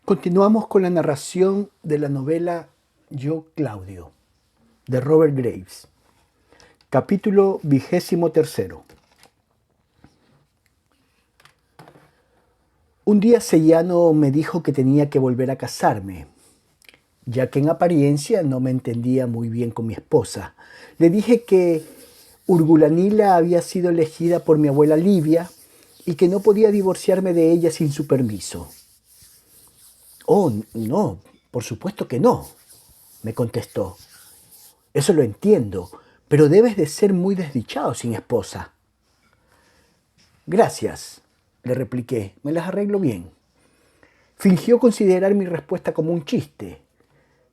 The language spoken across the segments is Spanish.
Continuamos con la narración de la novela Yo, Claudio, de Robert Graves. Capítulo 23. Un día Sellano me dijo que tenía que volver a casarme, ya que en apariencia no me entendía muy bien con mi esposa. Le dije que Urgulanila había sido elegida por mi abuela Livia y que no podía divorciarme de ella sin su permiso. Oh, no, por supuesto que no, me contestó. Eso lo entiendo, pero debes de ser muy desdichado sin esposa. Gracias, le repliqué, me las arreglo bien. Fingió considerar mi respuesta como un chiste.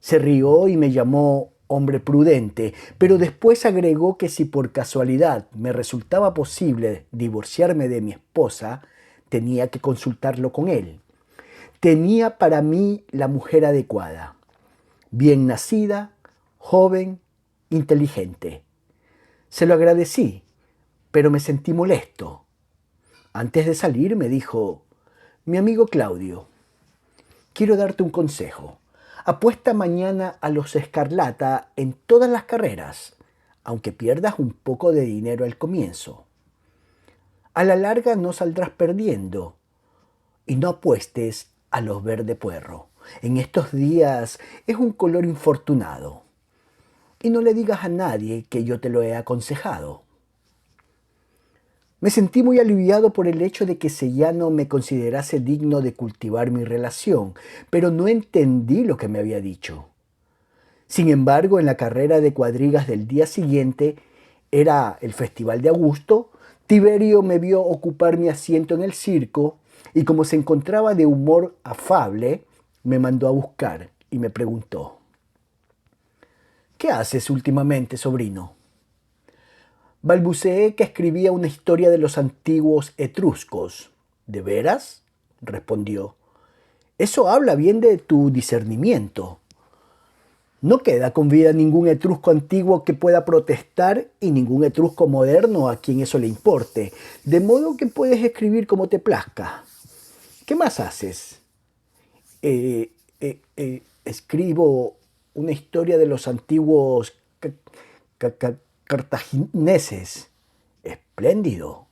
Se rió y me llamó hombre prudente, pero después agregó que si por casualidad me resultaba posible divorciarme de mi esposa, tenía que consultarlo con él. Tenía para mí la mujer adecuada, bien nacida, joven, inteligente. Se lo agradecí, pero me sentí molesto. Antes de salir me dijo, mi amigo Claudio, quiero darte un consejo. Apuesta mañana a los Escarlata en todas las carreras, aunque pierdas un poco de dinero al comienzo. A la larga no saldrás perdiendo y no apuestes a los Verde Puerro. En estos días es un color infortunado. Y no le digas a nadie que yo te lo he aconsejado. Me sentí muy aliviado por el hecho de que Sellano me considerase digno de cultivar mi relación, pero no entendí lo que me había dicho. Sin embargo, en la carrera de cuadrigas del día siguiente, era el Festival de Augusto, Tiberio me vio ocupar mi asiento en el circo y como se encontraba de humor afable, me mandó a buscar y me preguntó, ¿qué haces últimamente, sobrino? Balbuceé que escribía una historia de los antiguos etruscos. ¿De veras? Respondió. Eso habla bien de tu discernimiento. No queda con vida ningún etrusco antiguo que pueda protestar y ningún etrusco moderno a quien eso le importe, de modo que puedes escribir como te plazca. ¿Qué más haces? Escribo una historia de los antiguos cartagineses. Espléndido.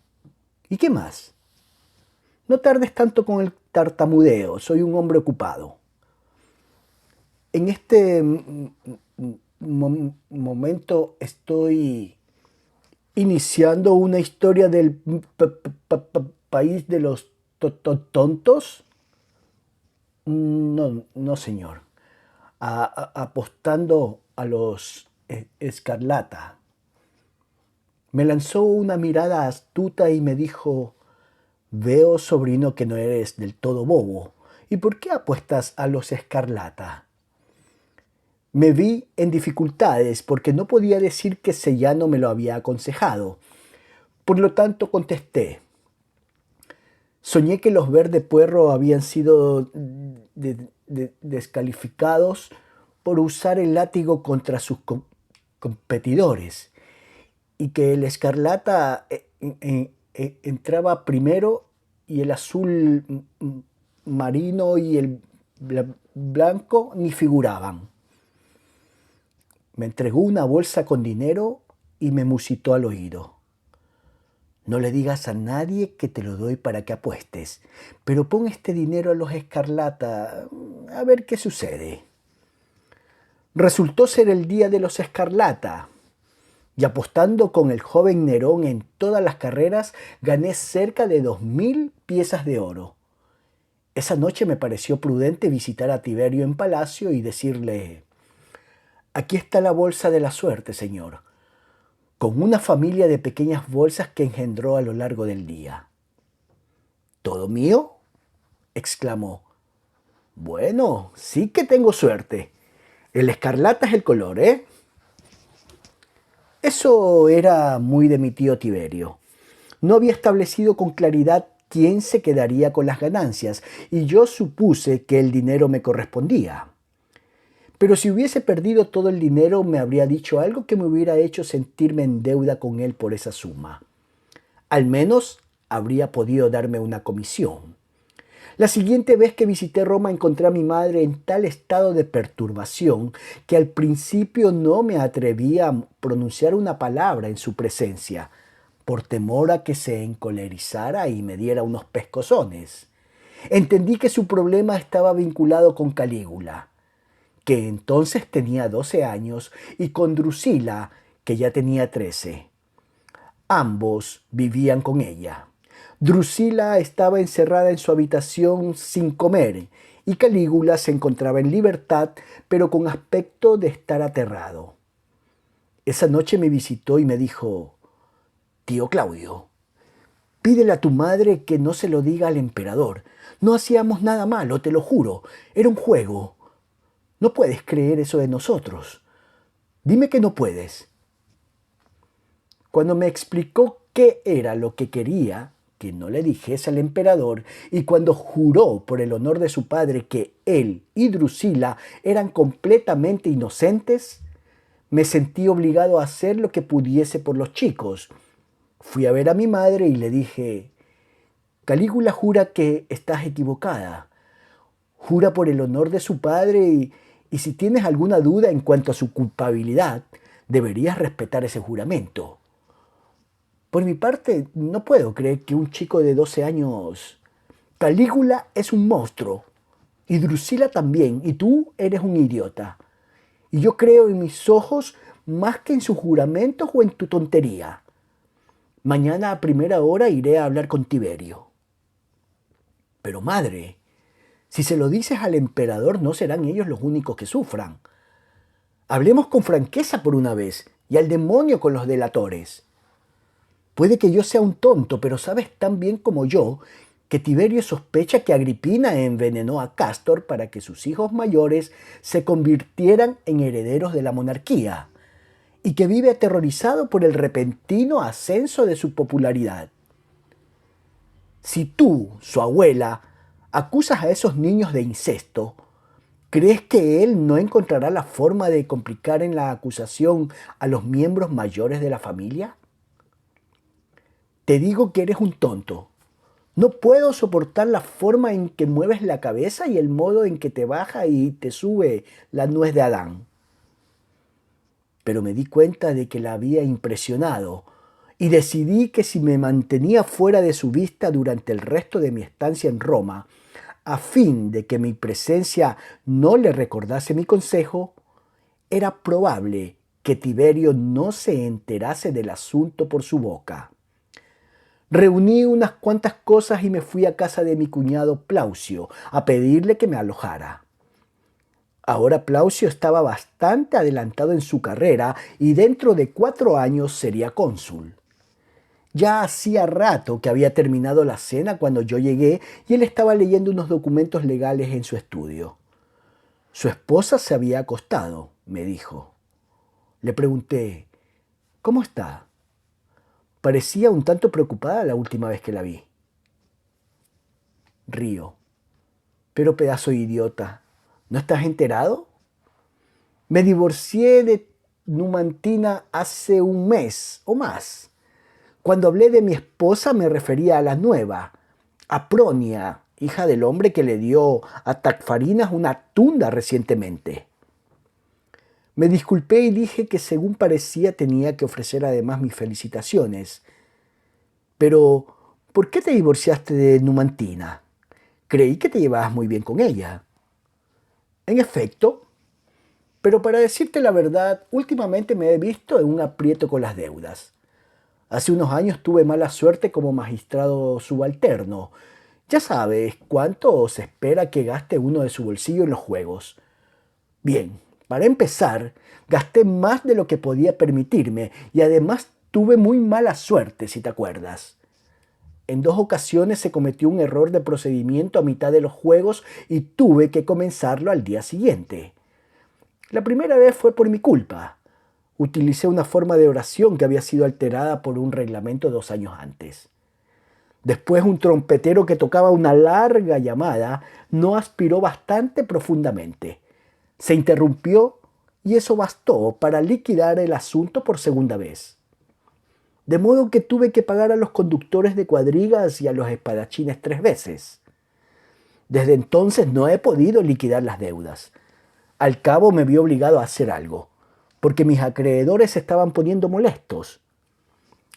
¿Y qué más? No tardes tanto con el tartamudeo, soy un hombre ocupado. En este momento estoy iniciando una historia del país de los tontos. No, no señor. Apostando a los Escarlata. Me lanzó una mirada astuta y me dijo, veo, sobrino, que no eres del todo bobo. ¿Y por qué apuestas a los Escarlata? Me vi en dificultades porque no podía decir que Sellano me lo había aconsejado. Por lo tanto contesté. Soñé que los Verde Puerro habían sido descalificados por usar el látigo contra sus competidores y que el Escarlata entraba primero y el azul marino y el blanco ni figuraban. Me entregó una bolsa con dinero y me musitó al oído. No le digas a nadie que te lo doy para que apuestes, pero pon este dinero a los Escarlata a ver qué sucede. Resultó ser el día de los Escarlata y apostando con el joven Nerón en todas las carreras gané cerca de 2000 piezas de oro. Esa noche me pareció prudente visitar a Tiberio en palacio y decirle, aquí está la bolsa de la suerte, señor, con una familia de pequeñas bolsas que engendró a lo largo del día. ¿Todo mío? Exclamó. Bueno, sí que tengo suerte. El escarlata es el color, ¿eh? Eso era muy de mi tío Tiberio. No había establecido con claridad quién se quedaría con las ganancias y yo supuse que el dinero me correspondía. Pero si hubiese perdido todo el dinero me habría dicho algo que me hubiera hecho sentirme en deuda con él por esa suma. Al menos habría podido darme una comisión. La siguiente vez que visité Roma encontré a mi madre en tal estado de perturbación que al principio no me atrevía a pronunciar una palabra en su presencia, por temor a que se encolerizara y me diera unos pescozones. Entendí que su problema estaba vinculado con Calígula, que entonces tenía 12 años, y con Drusila, que ya tenía 13. Ambos vivían con ella. Drusila estaba encerrada en su habitación sin comer y Calígula se encontraba en libertad, pero con aspecto de estar aterrado. Esa noche me visitó y me dijo: «Tío Claudio, pídele a tu madre que no se lo diga al emperador. No hacíamos nada malo, te lo juro. Era un juego. No puedes creer eso de nosotros. Dime que no puedes». Cuando me explicó qué era lo que quería que no le dijese al emperador, y cuando juró por el honor de su padre que él y Drusila eran completamente inocentes, me sentí obligado a hacer lo que pudiese por los chicos. Fui a ver a mi madre y le dije: «Calígula jura que estás equivocada. Jura por el honor de su padre y si tienes alguna duda en cuanto a su culpabilidad, deberías respetar ese juramento». Por mi parte, no puedo creer que un chico de 12 años... Calígula es un monstruo, y Drusila también, y tú eres un idiota. Y yo creo en mis ojos más que en sus juramentos o en tu tontería. Mañana a primera hora iré a hablar con Tiberio. Pero madre, si se lo dices al emperador, no serán ellos los únicos que sufran. Hablemos con franqueza por una vez, y al demonio con los delatores. Puede que yo sea un tonto, pero sabes tan bien como yo que Tiberio sospecha que Agripina envenenó a Cástor para que sus hijos mayores se convirtieran en herederos de la monarquía, y que vive aterrorizado por el repentino ascenso de su popularidad. Si tú, su abuela, acusas a esos niños de incesto, ¿crees que él no encontrará la forma de complicar en la acusación a los miembros mayores de la familia? Te digo que eres un tonto. No puedo soportar la forma en que mueves la cabeza y el modo en que te baja y te sube la nuez de Adán. Pero me di cuenta de que la había impresionado y decidí que si me mantenía fuera de su vista durante el resto de mi estancia en Roma, a fin de que mi presencia no le recordase mi consejo, era probable que Tiberio no se enterase del asunto por su boca. Reuní unas cuantas cosas y me fui a casa de mi cuñado Plaucio a pedirle que me alojara. Ahora Plaucio estaba bastante adelantado en su carrera y dentro de 4 años sería cónsul. Ya hacía rato que había terminado la cena cuando yo llegué y él estaba leyendo unos documentos legales en su estudio. Su esposa se había acostado, me dijo. Le pregunté: «¿Cómo está?». Parecía un tanto preocupada la última vez que la vi. Río. «Pero pedazo de idiota, ¿no estás enterado? Me divorcié de Numantina hace un mes o más. Cuando hablé de mi esposa me refería a la nueva, Apronia, hija del hombre que le dio a Tacfarinas una tunda recientemente». Me disculpé y dije que según parecía tenía que ofrecer además mis felicitaciones. «Pero, ¿por qué te divorciaste de Numantina? Creí que te llevabas muy bien con ella». «En efecto, pero para decirte la verdad, últimamente me he visto en un aprieto con las deudas. Hace unos años tuve mala suerte como magistrado subalterno. Ya sabes cuánto se espera que gaste uno de su bolsillo en los juegos. Bien, para empezar, gasté más de lo que podía permitirme y además tuve muy mala suerte, si te acuerdas. En 2 ocasiones se cometió un error de procedimiento a mitad de los juegos y tuve que comenzarlo al día siguiente. La primera vez fue por mi culpa. Utilicé una forma de oración que había sido alterada por un reglamento 2 años antes. Después un trompetero que tocaba una larga llamada no aspiró bastante profundamente. Se interrumpió y eso bastó para liquidar el asunto por segunda vez. De modo que tuve que pagar a los conductores de cuadrigas y a los espadachines 3 veces. Desde entonces no he podido liquidar las deudas. Al cabo me vi obligado a hacer algo, porque mis acreedores se estaban poniendo molestos.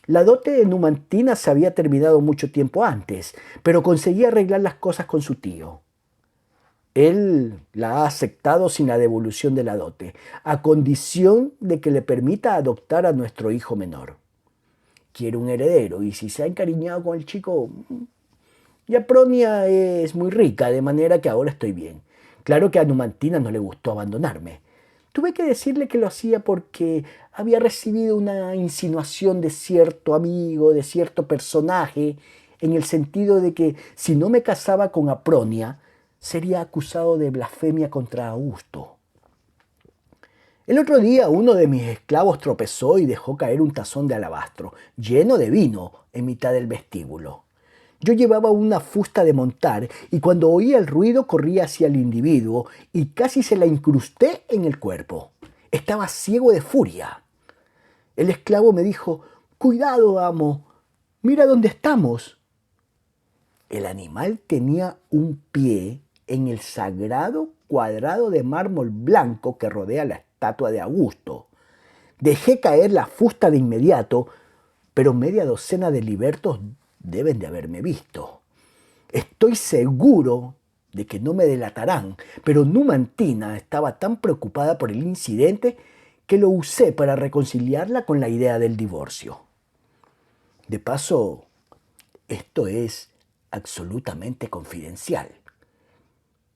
La dote de Numantina se había terminado mucho tiempo antes, pero conseguí arreglar las cosas con su tío. Él la ha aceptado sin la devolución de la dote, a condición de que le permita adoptar a nuestro hijo menor. Quiere un heredero y si se ha encariñado con el chico, y Apronia es muy rica, de manera que ahora estoy bien. Claro que a Numantina no le gustó abandonarme. Tuve que decirle que lo hacía porque había recibido una insinuación de cierto amigo, de cierto personaje, en el sentido de que si no me casaba con Apronia, sería acusado de blasfemia contra Augusto. El otro día uno de mis esclavos tropezó y dejó caer un tazón de alabastro, lleno de vino, en mitad del vestíbulo. Yo llevaba una fusta de montar y cuando oía el ruido corrí hacia el individuo y casi se la incrusté en el cuerpo. Estaba ciego de furia. El esclavo me dijo: «Cuidado, amo, mira dónde estamos». El animal tenía un pie en el sagrado cuadrado de mármol blanco que rodea la estatua de Augusto. Dejé caer la fusta de inmediato, pero media docena de libertos deben de haberme visto. Estoy seguro de que no me delatarán, pero Numantina estaba tan preocupada por el incidente que lo usé para reconciliarla con la idea del divorcio. De paso, esto es absolutamente confidencial.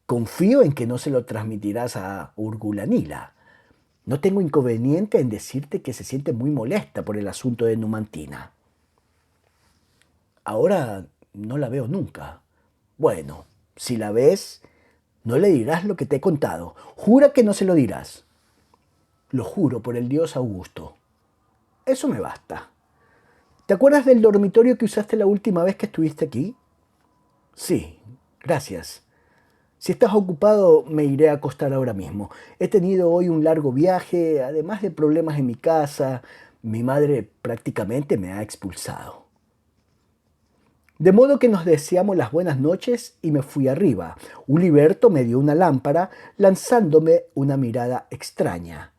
Confío en que no se lo transmitirás a Urgulanila. No tengo inconveniente en decirte que se siente muy molesta por el asunto de Numantina. Ahora no la veo nunca. Bueno, si la ves, no le dirás lo que te he contado. Jura que no se lo dirás. Lo juro por el dios Augusto. Eso me basta. ¿Te acuerdas del dormitorio que usaste la última vez que estuviste aquí? Sí, gracias. Si estás ocupado, me iré a acostar ahora mismo. He tenido hoy un largo viaje, además de problemas en mi casa. Mi madre prácticamente me ha expulsado. De modo que nos deseamos las buenas noches y me fui arriba. Uliberto me dio una lámpara, lanzándome una mirada extraña.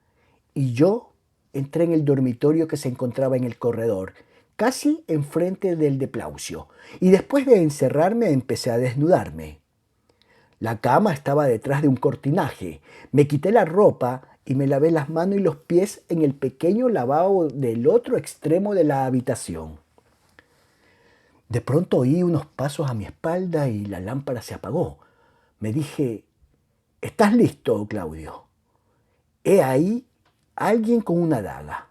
Y yo entré en el dormitorio que se encontraba en el corredor, casi enfrente del de Plaucio, y después de encerrarme empecé a desnudarme. La cama estaba detrás de un cortinaje. Me quité la ropa y me lavé las manos y los pies en el pequeño lavabo del otro extremo de la habitación. De pronto oí unos pasos a mi espalda y la lámpara se apagó. Me dije: «¿Estás listo, Claudio?» He ahí alguien con una daga.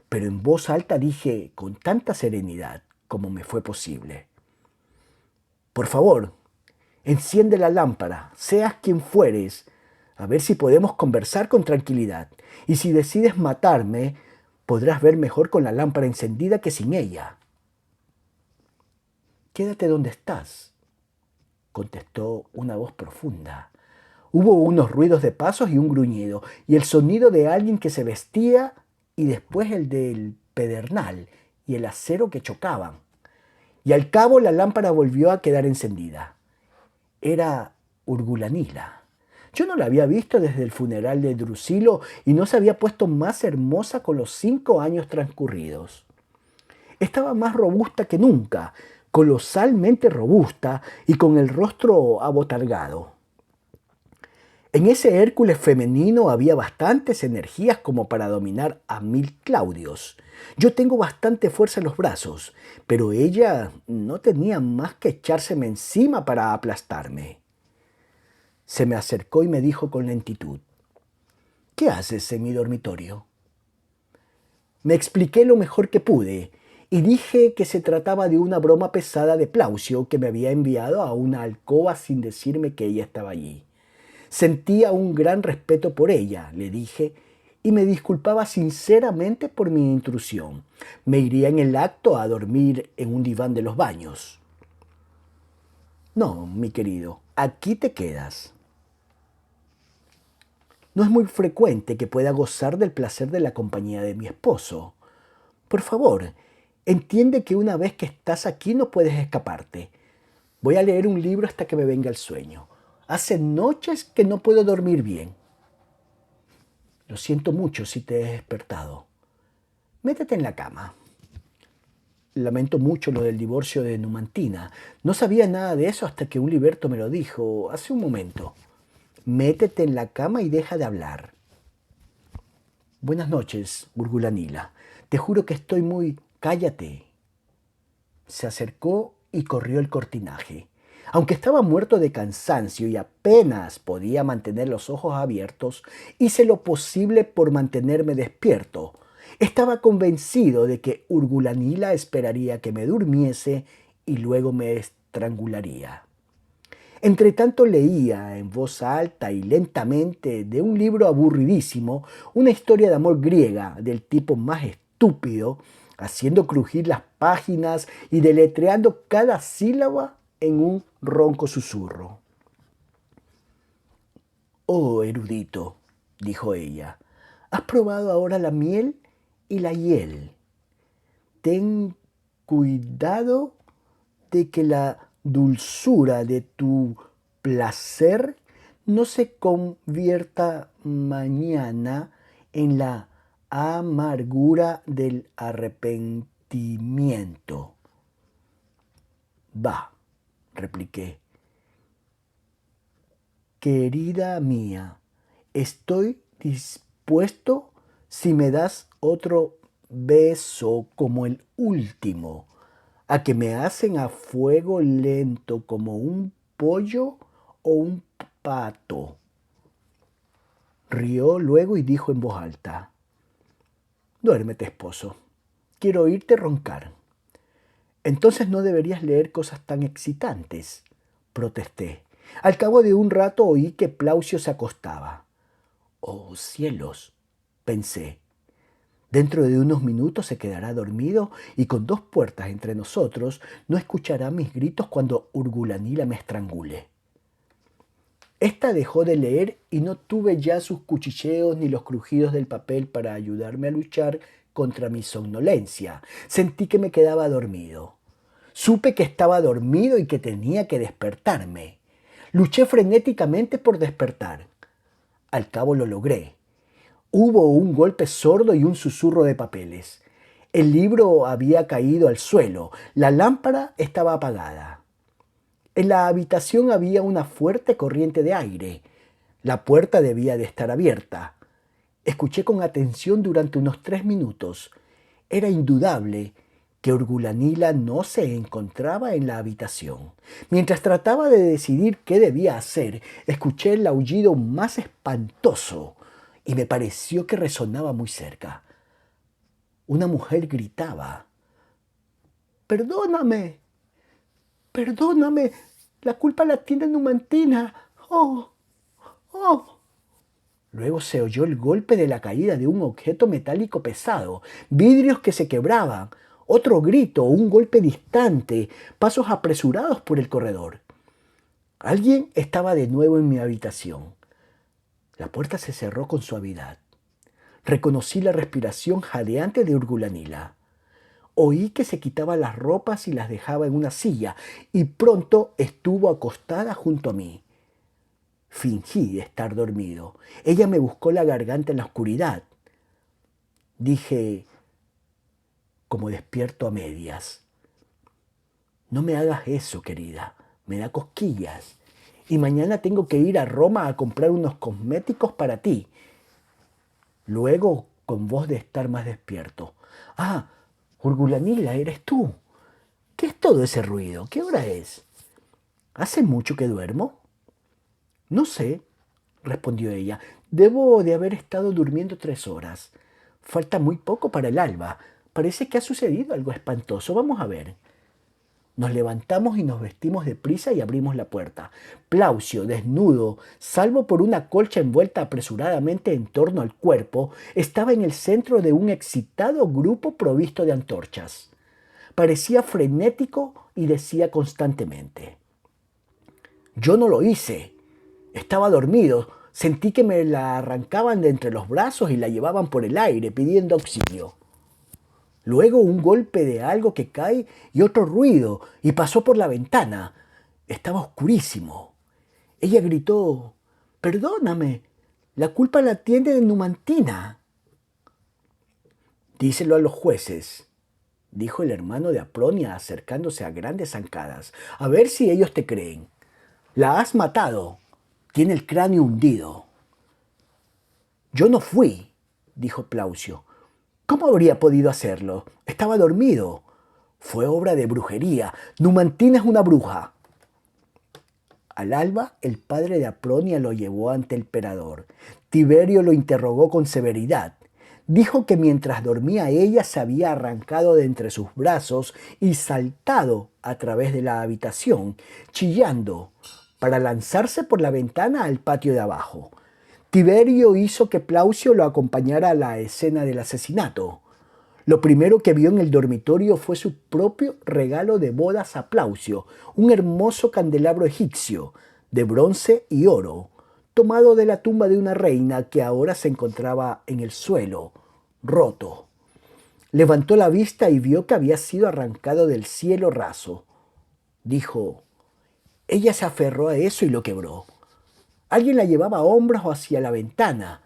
Pero en voz alta dije con tanta serenidad como me fue posible: «Por favor, enciende la lámpara, seas quien fueres, a ver si podemos conversar con tranquilidad. Y si decides matarme, podrás ver mejor con la lámpara encendida que sin ella». «Quédate donde estás», contestó una voz profunda. Hubo unos ruidos de pasos y un gruñido, y el sonido de alguien que se vestía, y después el del pedernal y el acero que chocaban. Y al cabo la lámpara volvió a quedar encendida. Era Urgulanila. Yo no la había visto desde el funeral de Drusilo y no se había puesto más hermosa con los 5 años transcurridos. Estaba más robusta que nunca, colosalmente robusta y con el rostro abotargado. En ese Hércules femenino había bastantes energías como para dominar a 1000 Claudios. Yo tengo bastante fuerza en los brazos, pero ella no tenía más que echárseme encima para aplastarme. Se me acercó y me dijo con lentitud: «¿Qué haces en mi dormitorio?». Me expliqué lo mejor que pude y dije que se trataba de una broma pesada de Plaucio que me había enviado a una alcoba sin decirme que ella estaba allí. Sentía un gran respeto por ella, le dije, y me disculpaba sinceramente por mi intrusión. Me iría en el acto a dormir en un diván de los baños. «No, mi querido, aquí te quedas. No es muy frecuente que pueda gozar del placer de la compañía de mi esposo. Por favor, entiende que una vez que estás aquí no puedes escaparte. Voy a leer un libro hasta que me venga el sueño. Hace noches que no puedo dormir bien. Lo siento mucho si te he despertado. Métete en la cama. Lamento mucho lo del divorcio de Numantina. No sabía nada de eso hasta que un liberto me lo dijo hace un momento. Métete en la cama y deja de hablar. Buenas noches, Gurgulanila. Te juro que estoy muy... Cállate. Se acercó y corrió el cortinaje. Aunque estaba muerto de cansancio y apenas podía mantener los ojos abiertos, hice lo posible por mantenerme despierto. Estaba convencido de que Urgulanila esperaría que me durmiese y luego me estrangularía. Entretanto leía en voz alta y lentamente de un libro aburridísimo una historia de amor griega del tipo más estúpido, haciendo crujir las páginas y deletreando cada sílaba en un ronco susurro. «Oh, erudito», dijo ella, «has probado ahora la miel y la hiel. Ten cuidado de que la dulzura de tu placer no se convierta mañana en la amargura del arrepentimiento». «Va», repliqué. «Querida mía, estoy dispuesto si me das otro beso como el último, a que me hacen a fuego lento como un pollo o un pato». Rió luego y dijo en voz alta: «Duérmete, esposo. Quiero oírte roncar». «Entonces no deberías leer cosas tan excitantes», protesté. Al cabo de un rato oí que Plaucio se acostaba. «Oh, cielos», pensé. Dentro de unos minutos se quedará dormido y con dos puertas entre nosotros no escuchará mis gritos cuando Urgulanila me estrangule. Esta dejó de leer y no tuve ya sus cuchicheos ni los crujidos del papel para ayudarme a luchar contra mi somnolencia. Sentí que me quedaba dormido. Supe que estaba dormido y que tenía que despertarme. Luché frenéticamente por despertar. Al cabo lo logré. Hubo un golpe sordo y un susurro de papeles. El libro había caído al suelo. La lámpara estaba apagada. En la habitación había una fuerte corriente de aire. La puerta debía de estar abierta. Escuché con atención durante unos 3 minutos. Era indudable que Urgulanila no se encontraba en la habitación. Mientras trataba de decidir qué debía hacer, escuché el aullido más espantoso y me pareció que resonaba muy cerca. Una mujer gritaba: «¡Perdóname! ¡Perdóname! La culpa la tiene Numantina. ¡Oh! ¡Oh!». Luego se oyó el golpe de la caída de un objeto metálico pesado, vidrios que se quebraban, otro grito, un golpe distante, pasos apresurados por el corredor. Alguien estaba de nuevo en mi habitación. La puerta se cerró con suavidad. Reconocí la respiración jadeante de Urgulanila. Oí que se quitaba las ropas y las dejaba en una silla, y pronto estuvo acostada junto a mí. Fingí estar dormido. Ella me buscó la garganta en la oscuridad. Dije, como despierto a medias: «No me hagas eso, querida. Me da cosquillas. Y mañana tengo que ir a Roma a comprar unos cosméticos para ti». Luego, con voz de estar más despierto: «Ah, Urgulanila, ¿eres tú? ¿Qué es todo ese ruido? ¿Qué hora es? ¿Hace mucho que duermo?». «No sé», respondió ella. «Debo de haber estado durmiendo 3 horas. Falta muy poco para el alba. Parece que ha sucedido algo espantoso. Vamos a ver». Nos levantamos y nos vestimos deprisa y abrimos la puerta. Plaucio, desnudo, salvo por una colcha envuelta apresuradamente en torno al cuerpo, estaba en el centro de un excitado grupo provisto de antorchas. Parecía frenético y decía constantemente: «Yo no lo hice. Estaba dormido. Sentí que me la arrancaban de entre los brazos y la llevaban por el aire pidiendo auxilio. Luego un golpe de algo que cae y otro ruido, y pasó por la ventana. Estaba oscurísimo. Ella gritó: «Perdóname, la culpa la tiene Numantina». «Díselo a los jueces», dijo el hermano de Apronia acercándose a grandes zancadas, «a ver si ellos te creen. La has matado. Tiene el cráneo hundido». «Yo no fui», dijo Plaucio. «¿Cómo habría podido hacerlo? Estaba dormido. Fue obra de brujería. Numantina es una bruja». Al alba, el padre de Apronia lo llevó ante el emperador. Tiberio lo interrogó con severidad. Dijo que mientras dormía ella se había arrancado de entre sus brazos y saltado a través de la habitación, chillando, para lanzarse por la ventana al patio de abajo. Tiberio hizo que Plaucio lo acompañara a la escena del asesinato. Lo primero que vio en el dormitorio fue su propio regalo de bodas a Plaucio, un hermoso candelabro egipcio, de bronce y oro, tomado de la tumba de una reina que ahora se encontraba en el suelo, roto. Levantó la vista y vio que había sido arrancado del cielo raso. Dijo: «Ella se aferró a eso y lo quebró. Alguien la llevaba a hombros hacia la ventana.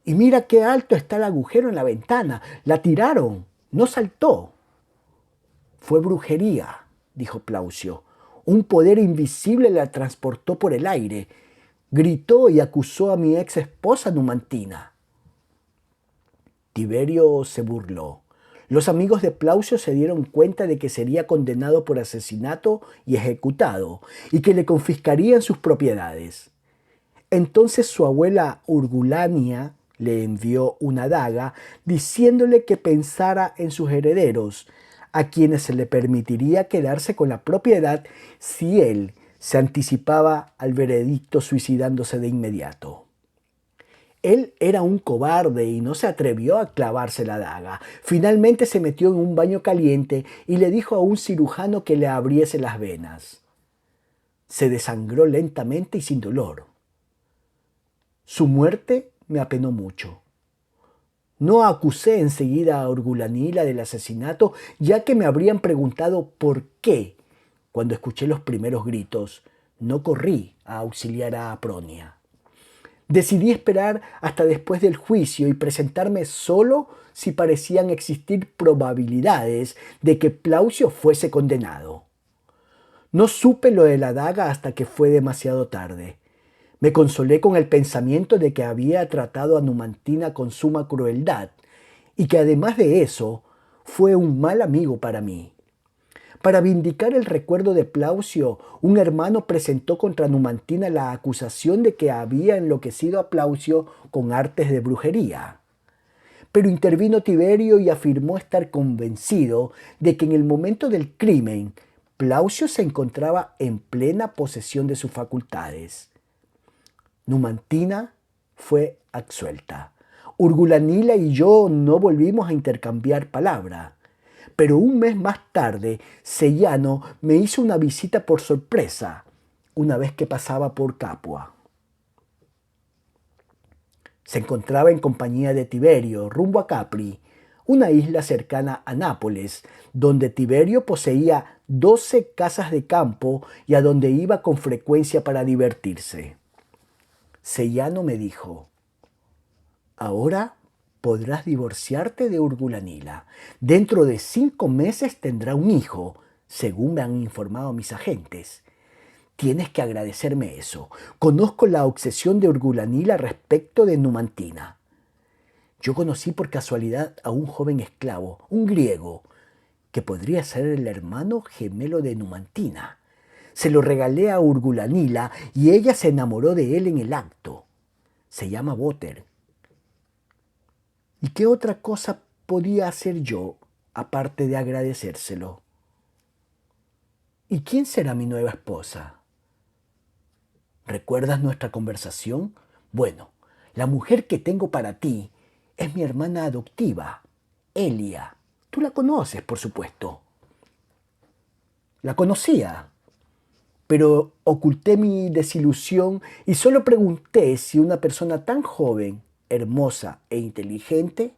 Y mira qué alto está el agujero en la ventana. La tiraron, no saltó». «Fue brujería», dijo Plaucio. «Un poder invisible la transportó por el aire». Gritó y acusó a mi ex esposa Numantina. Tiberio se burló. Los amigos de Plaucio se dieron cuenta de que sería condenado por asesinato y ejecutado, y que le confiscarían sus propiedades. Entonces su abuela Urgulania le envió una daga diciéndole que pensara en sus herederos, a quienes se le permitiría quedarse con la propiedad si él se anticipaba al veredicto suicidándose de inmediato. Él era un cobarde y no se atrevió a clavarse la daga. Finalmente se metió en un baño caliente y le dijo a un cirujano que le abriese las venas. Se desangró lentamente y sin dolor. Su muerte me apenó mucho. No acusé enseguida a Urgulanila del asesinato, ya que me habrían preguntado por qué, cuando escuché los primeros gritos, no corrí a auxiliar a Apronia. Decidí esperar hasta después del juicio y presentarme solo si parecían existir probabilidades de que Plaucio fuese condenado. No supe lo de la daga hasta que fue demasiado tarde. Me consolé con el pensamiento de que había tratado a Numantina con suma crueldad y que además de eso fue un mal amigo para mí. Para vindicar el recuerdo de Plaucio, un hermano presentó contra Numantina la acusación de que había enloquecido a Plaucio con artes de brujería. Pero intervino Tiberio y afirmó estar convencido de que en el momento del crimen, Plaucio se encontraba en plena posesión de sus facultades. Numantina fue absuelta. Urgulanila y yo no volvimos a intercambiar palabra. Pero un mes más tarde, Sellano me hizo una visita por sorpresa, una vez que pasaba por Capua. Se encontraba en compañía de Tiberio, rumbo a Capri, una isla cercana a Nápoles, donde Tiberio poseía 12 casas de campo y a donde iba con frecuencia para divertirse. Sellano me dijo: «Ahora podrás divorciarte de Urgulanila. Dentro de 5 meses tendrá un hijo, según me han informado mis agentes. Tienes que agradecerme eso. Conozco la obsesión de Urgulanila respecto de Numantina. Yo conocí por casualidad a un joven esclavo, un griego, que podría ser el hermano gemelo de Numantina. Se lo regalé a Urgulanila y ella se enamoró de él en el acto. Se llama Boter. ¿Y qué otra cosa podía hacer yo, aparte de agradecérselo? ¿Y quién será mi nueva esposa? ¿Recuerdas nuestra conversación? Bueno, la mujer que tengo para ti es mi hermana adoptiva, Elia. Tú la conoces, por supuesto». La conocía, pero oculté mi desilusión y solo pregunté si una persona tan joven, hermosa e inteligente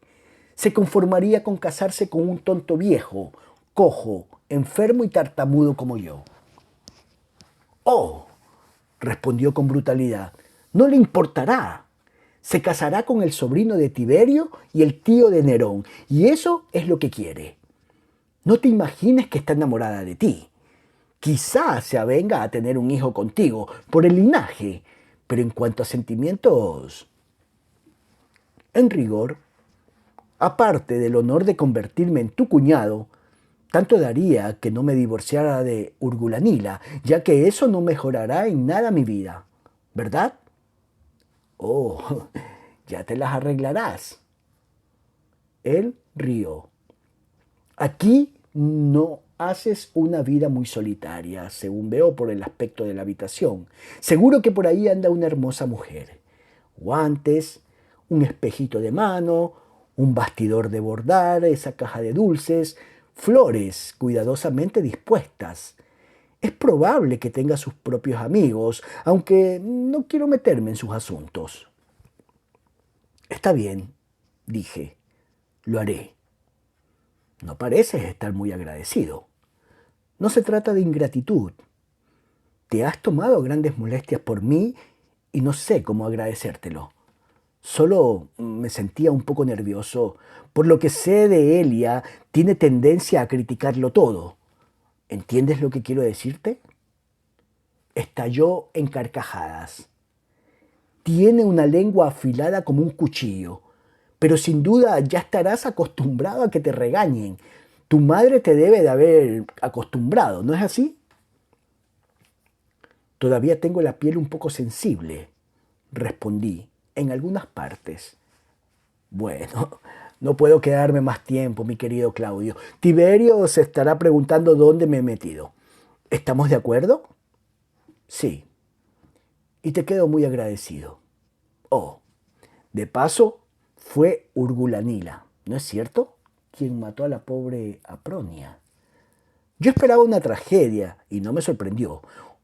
se conformaría con casarse con un tonto viejo, cojo, enfermo y tartamudo como yo. Oh, respondió con brutalidad, no le importará. Se casará con el sobrino de Tiberio y el tío de Nerón, y eso es lo que quiere. No te imagines que está enamorada de ti. Quizás se avenga a tener un hijo contigo por el linaje, pero en cuanto a sentimientos, en rigor, aparte del honor de convertirme en tu cuñado, tanto daría que no me divorciara de Urgulanila, ya que eso no mejorará en nada mi vida, ¿verdad? Oh, ya te las arreglarás. Él rió. Aquí no haces una vida muy solitaria, según veo por el aspecto de la habitación. Seguro que por ahí anda una hermosa mujer. Guantes, un espejito de mano, un bastidor de bordar, esa caja de dulces, flores cuidadosamente dispuestas. Es probable que tenga sus propios amigos, aunque no quiero meterme en sus asuntos. Está bien, dije, lo haré. No pareces estar muy agradecido. No se trata de ingratitud. Te has tomado grandes molestias por mí y no sé cómo agradecértelo. Solo me sentía un poco nervioso. Por lo que sé de Elia, tiene tendencia a criticarlo todo. ¿Entiendes lo que quiero decirte? Estalló en carcajadas. Tiene una lengua afilada como un cuchillo, pero sin duda ya estarás acostumbrado a que te regañen. Tu madre te debe de haber acostumbrado, ¿no es así? Todavía tengo la piel un poco sensible, respondí, en algunas partes. Bueno, no puedo quedarme más tiempo, mi querido Claudio. Tiberio se estará preguntando dónde me he metido. ¿Estamos de acuerdo? Sí. Y te quedo muy agradecido. Oh, de paso, fue Urgulanila, ¿no es cierto? Quien mató a la pobre Apronia. Yo esperaba una tragedia y no me sorprendió.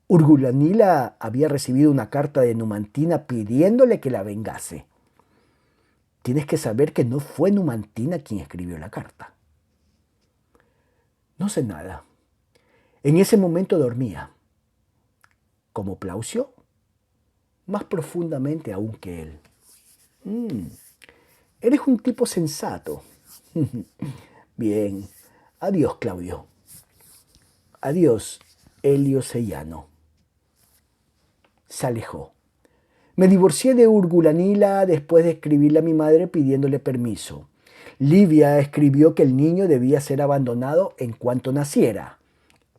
Urgulanila había recibido una carta de Numantina pidiéndole que la vengase. Tienes que saber que no fue Numantina quien escribió la carta. No sé nada. En ese momento dormía. Como Plaucio, más profundamente aún que él. Eres un tipo sensato. Bien. Adiós, Claudio. Adiós, Helio Sellano. Se alejó. Me divorcié de Urgulanila después de escribirle a mi madre pidiéndole permiso. Livia escribió que el niño debía ser abandonado en cuanto naciera.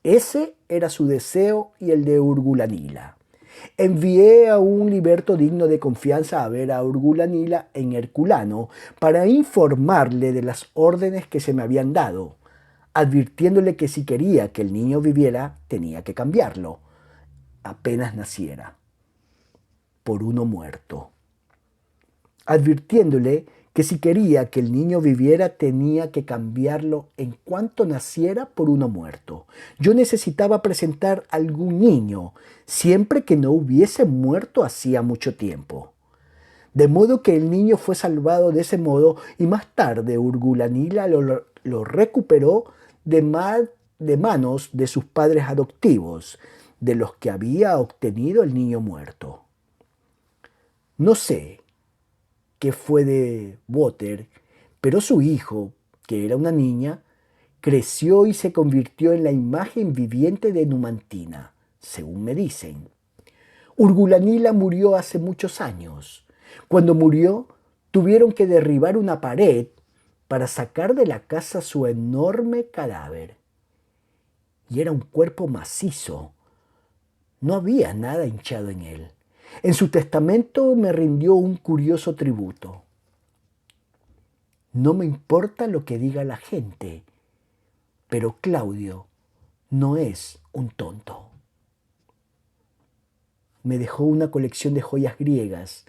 Ese era su deseo y el de Urgulanila. Envié a un liberto digno de confianza a ver a Urgulanila en Herculano para informarle de las órdenes que se me habían dado, advirtiéndole que si quería que el niño viviera, tenía que cambiarlo, apenas naciera, por uno muerto. Advirtiéndole que si quería que el niño viviera, tenía que cambiarlo en cuanto naciera por uno muerto. Yo necesitaba presentar algún niño, siempre que no hubiese muerto hacía mucho tiempo. De modo que el niño fue salvado de ese modo y más tarde Urgulanila lo recuperó de manos de sus padres adoptivos, de los que había obtenido el niño muerto. No sé qué fue de Water, pero su hijo, que era una niña, creció y se convirtió en la imagen viviente de Numantina, según me dicen. Urgulanila murió hace muchos años. Cuando murió, tuvieron que derribar una pared para sacar de la casa su enorme cadáver. Y era un cuerpo macizo. No había nada hinchado en él. En su testamento me rindió un curioso tributo. No me importa lo que diga la gente, pero Claudio no es un tonto. Me dejó una colección de joyas griegas,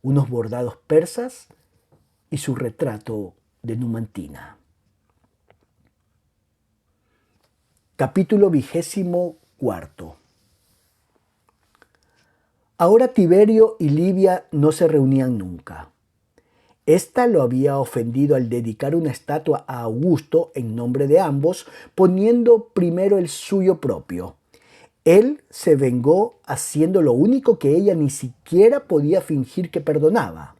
unos bordados persas y su retrato de Numantina. Capítulo 24. Ahora Tiberio y Livia no se reunían nunca. Esta lo había ofendido al dedicar una estatua a Augusto en nombre de ambos, poniendo primero el suyo propio. Él se vengó haciendo lo único que ella ni siquiera podía fingir que perdonaba.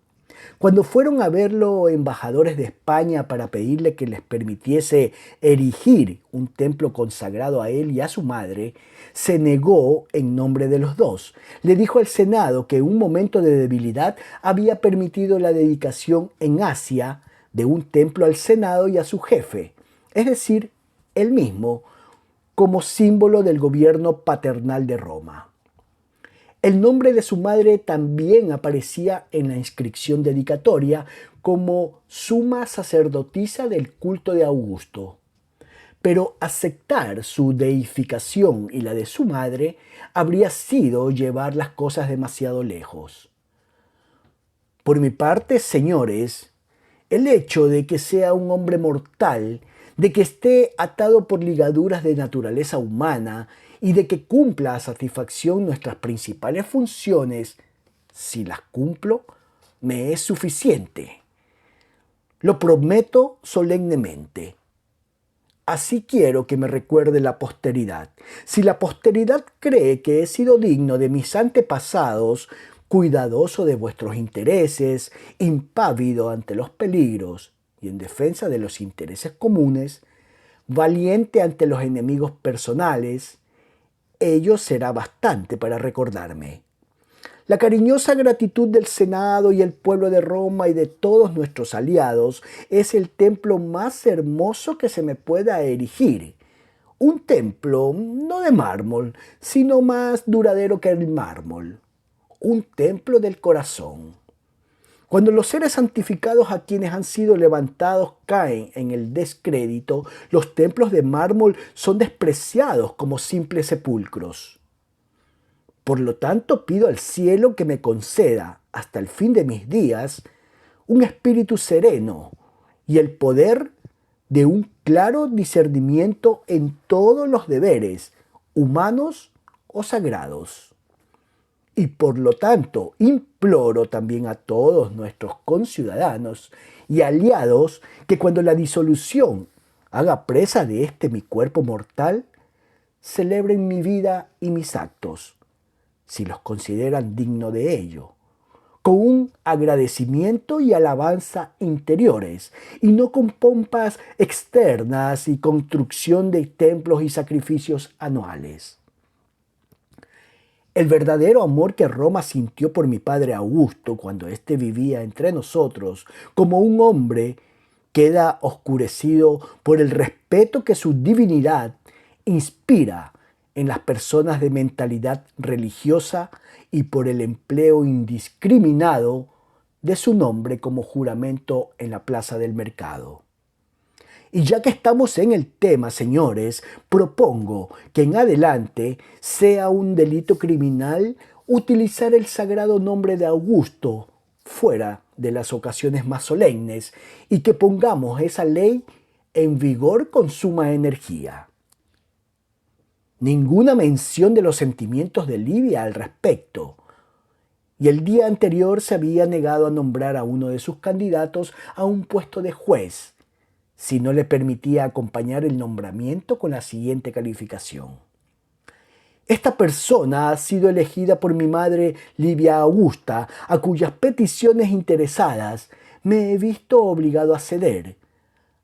Cuando fueron a verlo embajadores de España para pedirle que les permitiese erigir un templo consagrado a él y a su madre, se negó en nombre de los dos. Le dijo al Senado que en un momento de debilidad había permitido la dedicación en Asia de un templo al Senado y a su jefe, es decir, él mismo, como símbolo del gobierno paternal de Roma. El nombre de su madre también aparecía en la inscripción dedicatoria como suma sacerdotisa del culto de Augusto. Pero aceptar su deificación y la de su madre habría sido llevar las cosas demasiado lejos. Por mi parte, señores, el hecho de que sea un hombre mortal, de que esté atado por ligaduras de naturaleza humana y de que cumpla a satisfacción nuestras principales funciones, si las cumplo, me es suficiente. Lo prometo solemnemente. Así quiero que me recuerde la posteridad. Si la posteridad cree que he sido digno de mis antepasados, cuidadoso de vuestros intereses, impávido ante los peligros y en defensa de los intereses comunes, valiente ante los enemigos personales, ello será bastante para recordarme. La cariñosa gratitud del Senado y el pueblo de Roma y de todos nuestros aliados es el templo más hermoso que se me pueda erigir. Un templo no de mármol, sino más duradero que el mármol. Un templo del corazón. Cuando los seres santificados a quienes han sido levantados caen en el descrédito, los templos de mármol son despreciados como simples sepulcros. Por lo tanto, pido al cielo que me conceda, hasta el fin de mis días, un espíritu sereno y el poder de un claro discernimiento en todos los deberes, humanos o sagrados. Y por lo tanto, imploro también a todos nuestros conciudadanos y aliados que cuando la disolución haga presa de este mi cuerpo mortal, celebren mi vida y mis actos, si los consideran digno de ello, con un agradecimiento y alabanza interiores, y no con pompas externas y construcción de templos y sacrificios anuales. El verdadero amor que Roma sintió por mi padre Augusto cuando éste vivía entre nosotros como un hombre queda oscurecido por el respeto que su divinidad inspira en las personas de mentalidad religiosa y por el empleo indiscriminado de su nombre como juramento en la plaza del mercado. Y ya que estamos en el tema, señores, propongo que en adelante sea un delito criminal utilizar el sagrado nombre de Augusto fuera de las ocasiones más solemnes y que pongamos esa ley en vigor con suma energía. Ninguna mención de los sentimientos de Livia al respecto. Y el día anterior se había negado a nombrar a uno de sus candidatos a un puesto de juez, si no le permitía acompañar el nombramiento con la siguiente calificación. Esta persona ha sido elegida por mi madre Livia Augusta, a cuyas peticiones interesadas me he visto obligado a ceder,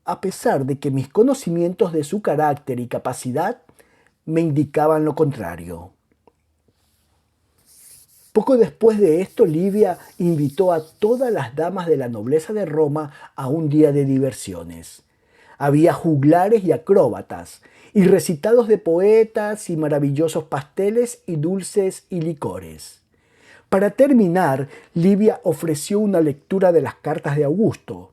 a pesar de que mis conocimientos de su carácter y capacidad me indicaban lo contrario. Poco después de esto, Livia invitó a todas las damas de la nobleza de Roma a un día de diversiones. Había juglares y acróbatas, y recitados de poetas y maravillosos pasteles y dulces y licores. Para terminar, Livia ofreció una lectura de las cartas de Augusto.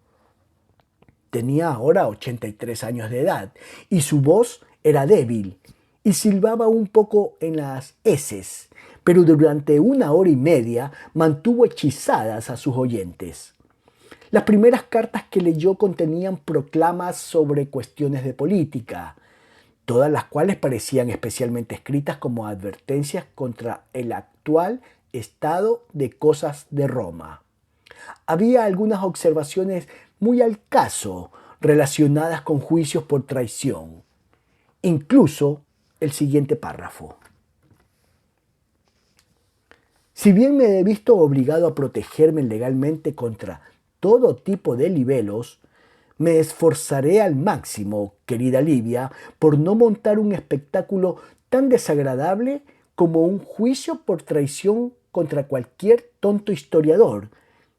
Tenía ahora 83 años de edad, y su voz era débil, y silbaba un poco en las eses, pero durante 1 hora y media mantuvo hechizadas a sus oyentes. Las primeras cartas que leyó contenían proclamas sobre cuestiones de política, todas las cuales parecían especialmente escritas como advertencias contra el actual estado de cosas de Roma. Había algunas observaciones muy al caso relacionadas con juicios por traición. Incluso el siguiente párrafo. Si bien me he visto obligado a protegerme legalmente contra todo tipo de libelos, me esforzaré al máximo, querida Livia, por no montar un espectáculo tan desagradable como un juicio por traición contra cualquier tonto historiador,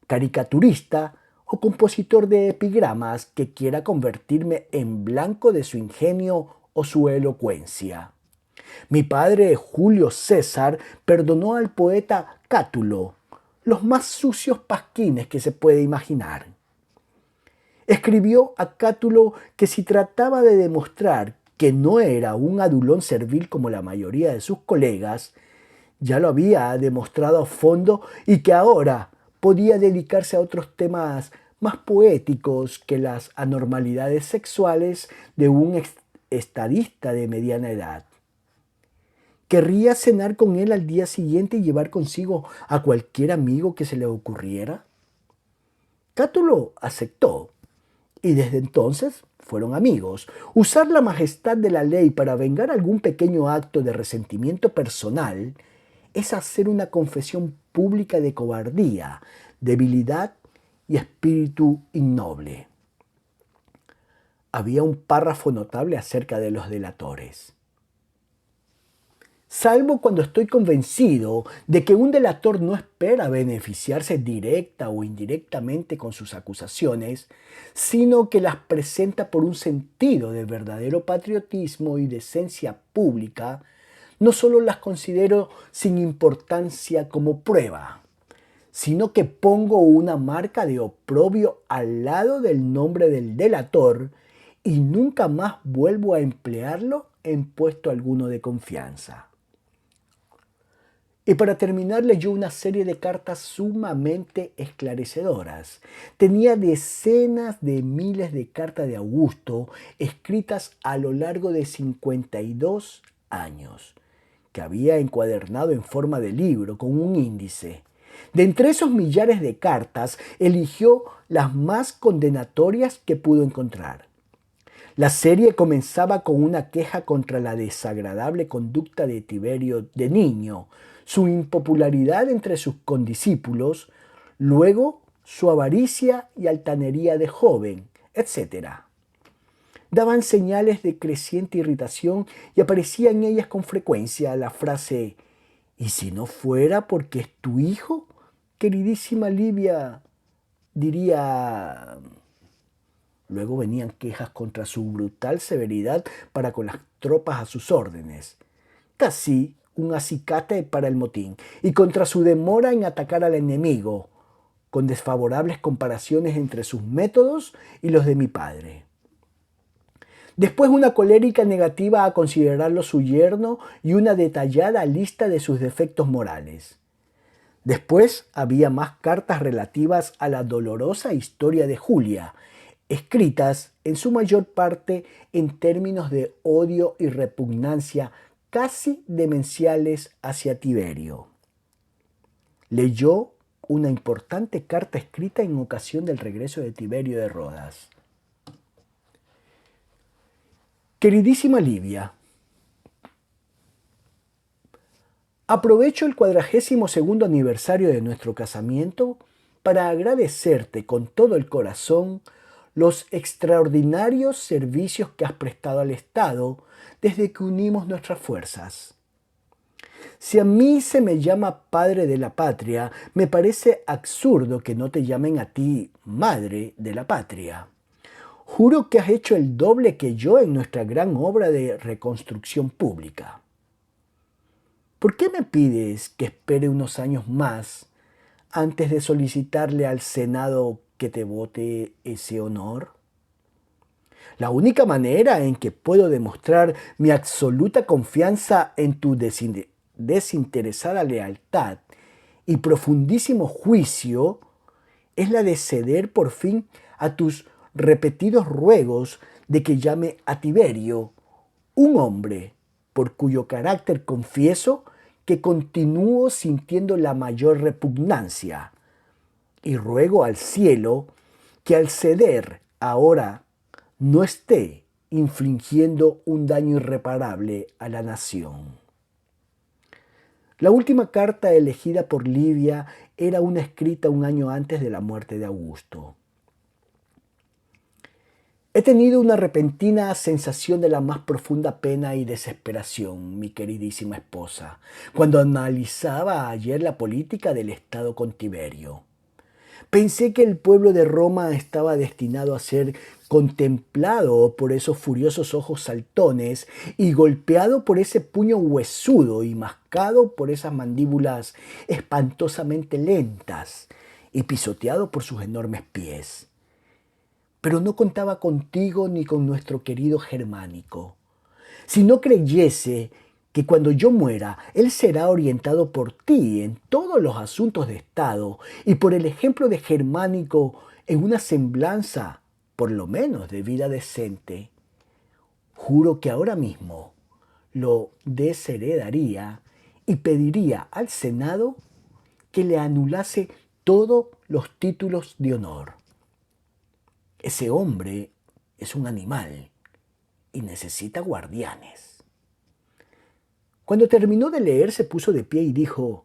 caricaturista o compositor de epigramas que quiera convertirme en blanco de su ingenio o su elocuencia. Mi padre Julio César perdonó al poeta Cátulo los más sucios pasquines que se puede imaginar. Escribió a Cátulo que si trataba de demostrar que no era un adulón servil como la mayoría de sus colegas, ya lo había demostrado a fondo y que ahora podía dedicarse a otros temas más poéticos que las anormalidades sexuales de un estadista de mediana edad. ¿Querría cenar con él al día siguiente y llevar consigo a cualquier amigo que se le ocurriera? Cátulo aceptó y desde entonces fueron amigos. Usar la majestad de la ley para vengar algún pequeño acto de resentimiento personal es hacer una confesión pública de cobardía, debilidad y espíritu innoble. Había un párrafo notable acerca de los delatores. Salvo cuando estoy convencido de que un delator no espera beneficiarse directa o indirectamente con sus acusaciones, sino que las presenta por un sentido de verdadero patriotismo y decencia pública, no solo las considero sin importancia como prueba, sino que pongo una marca de oprobio al lado del nombre del delator y nunca más vuelvo a emplearlo en puesto alguno de confianza. Y para terminar leyó una serie de cartas sumamente esclarecedoras. Tenía decenas de miles de cartas de Augusto escritas a lo largo de 52 años, que había encuadernado en forma de libro con un índice. De entre esos millares de cartas eligió las más condenatorias que pudo encontrar. La serie comenzaba con una queja contra la desagradable conducta de Tiberio de niño, su impopularidad entre sus condiscípulos, luego su avaricia y altanería de joven, etc. Daban señales de creciente irritación y aparecía en ellas con frecuencia la frase «¿Y si no fuera porque es tu hijo, queridísima Livia?» diría. Luego venían quejas contra su brutal severidad para con las tropas a sus órdenes, casi un acicate para el motín, y contra su demora en atacar al enemigo, con desfavorables comparaciones entre sus métodos y los de mi padre. Después una colérica negativa a considerarlo su yerno y una detallada lista de sus defectos morales. Después había más cartas relativas a la dolorosa historia de Julia, escritas en su mayor parte en términos de odio y repugnancia casi demenciales hacia Tiberio. Leyó una importante carta escrita en ocasión del regreso de Tiberio de Rodas. Queridísima Livia, aprovecho el 42º aniversario de nuestro casamiento para agradecerte con todo el corazón los extraordinarios servicios que has prestado al Estado desde que unimos nuestras fuerzas. Si a mí se me llama padre de la patria, me parece absurdo que no te llamen a ti madre de la patria. Juro que has hecho el doble que yo en nuestra gran obra de reconstrucción pública. ¿Por qué me pides que espere unos años más antes de solicitarle al Senado que te vote ese honor? La única manera en que puedo demostrar mi absoluta confianza en tu desinteresada lealtad y profundísimo juicio es la de ceder por fin a tus repetidos ruegos de que llame a Tiberio, un hombre por cuyo carácter confieso que continúo sintiendo la mayor repugnancia, y ruego al cielo que al ceder ahora no esté infligiendo un daño irreparable a la nación. La última carta elegida por Livia era una escrita un año antes de la muerte de Augusto. He tenido una repentina sensación de la más profunda pena y desesperación, mi queridísima esposa, cuando analizaba ayer la política del Estado con Tiberio. Pensé que el pueblo de Roma estaba destinado a ser contemplado por esos furiosos ojos saltones y golpeado por ese puño huesudo y mascado por esas mandíbulas espantosamente lentas y pisoteado por sus enormes pies. Pero no contaba contigo ni con nuestro querido Germánico. Si no creyese que cuando yo muera, él será orientado por ti en todos los asuntos de Estado y por el ejemplo de Germánico en una semblanza, por lo menos, de vida decente, juro que ahora mismo lo desheredaría y pediría al Senado que le anulase todos los títulos de honor. Ese hombre es un animal y necesita guardianes. Cuando terminó de leer se puso de pie y dijo: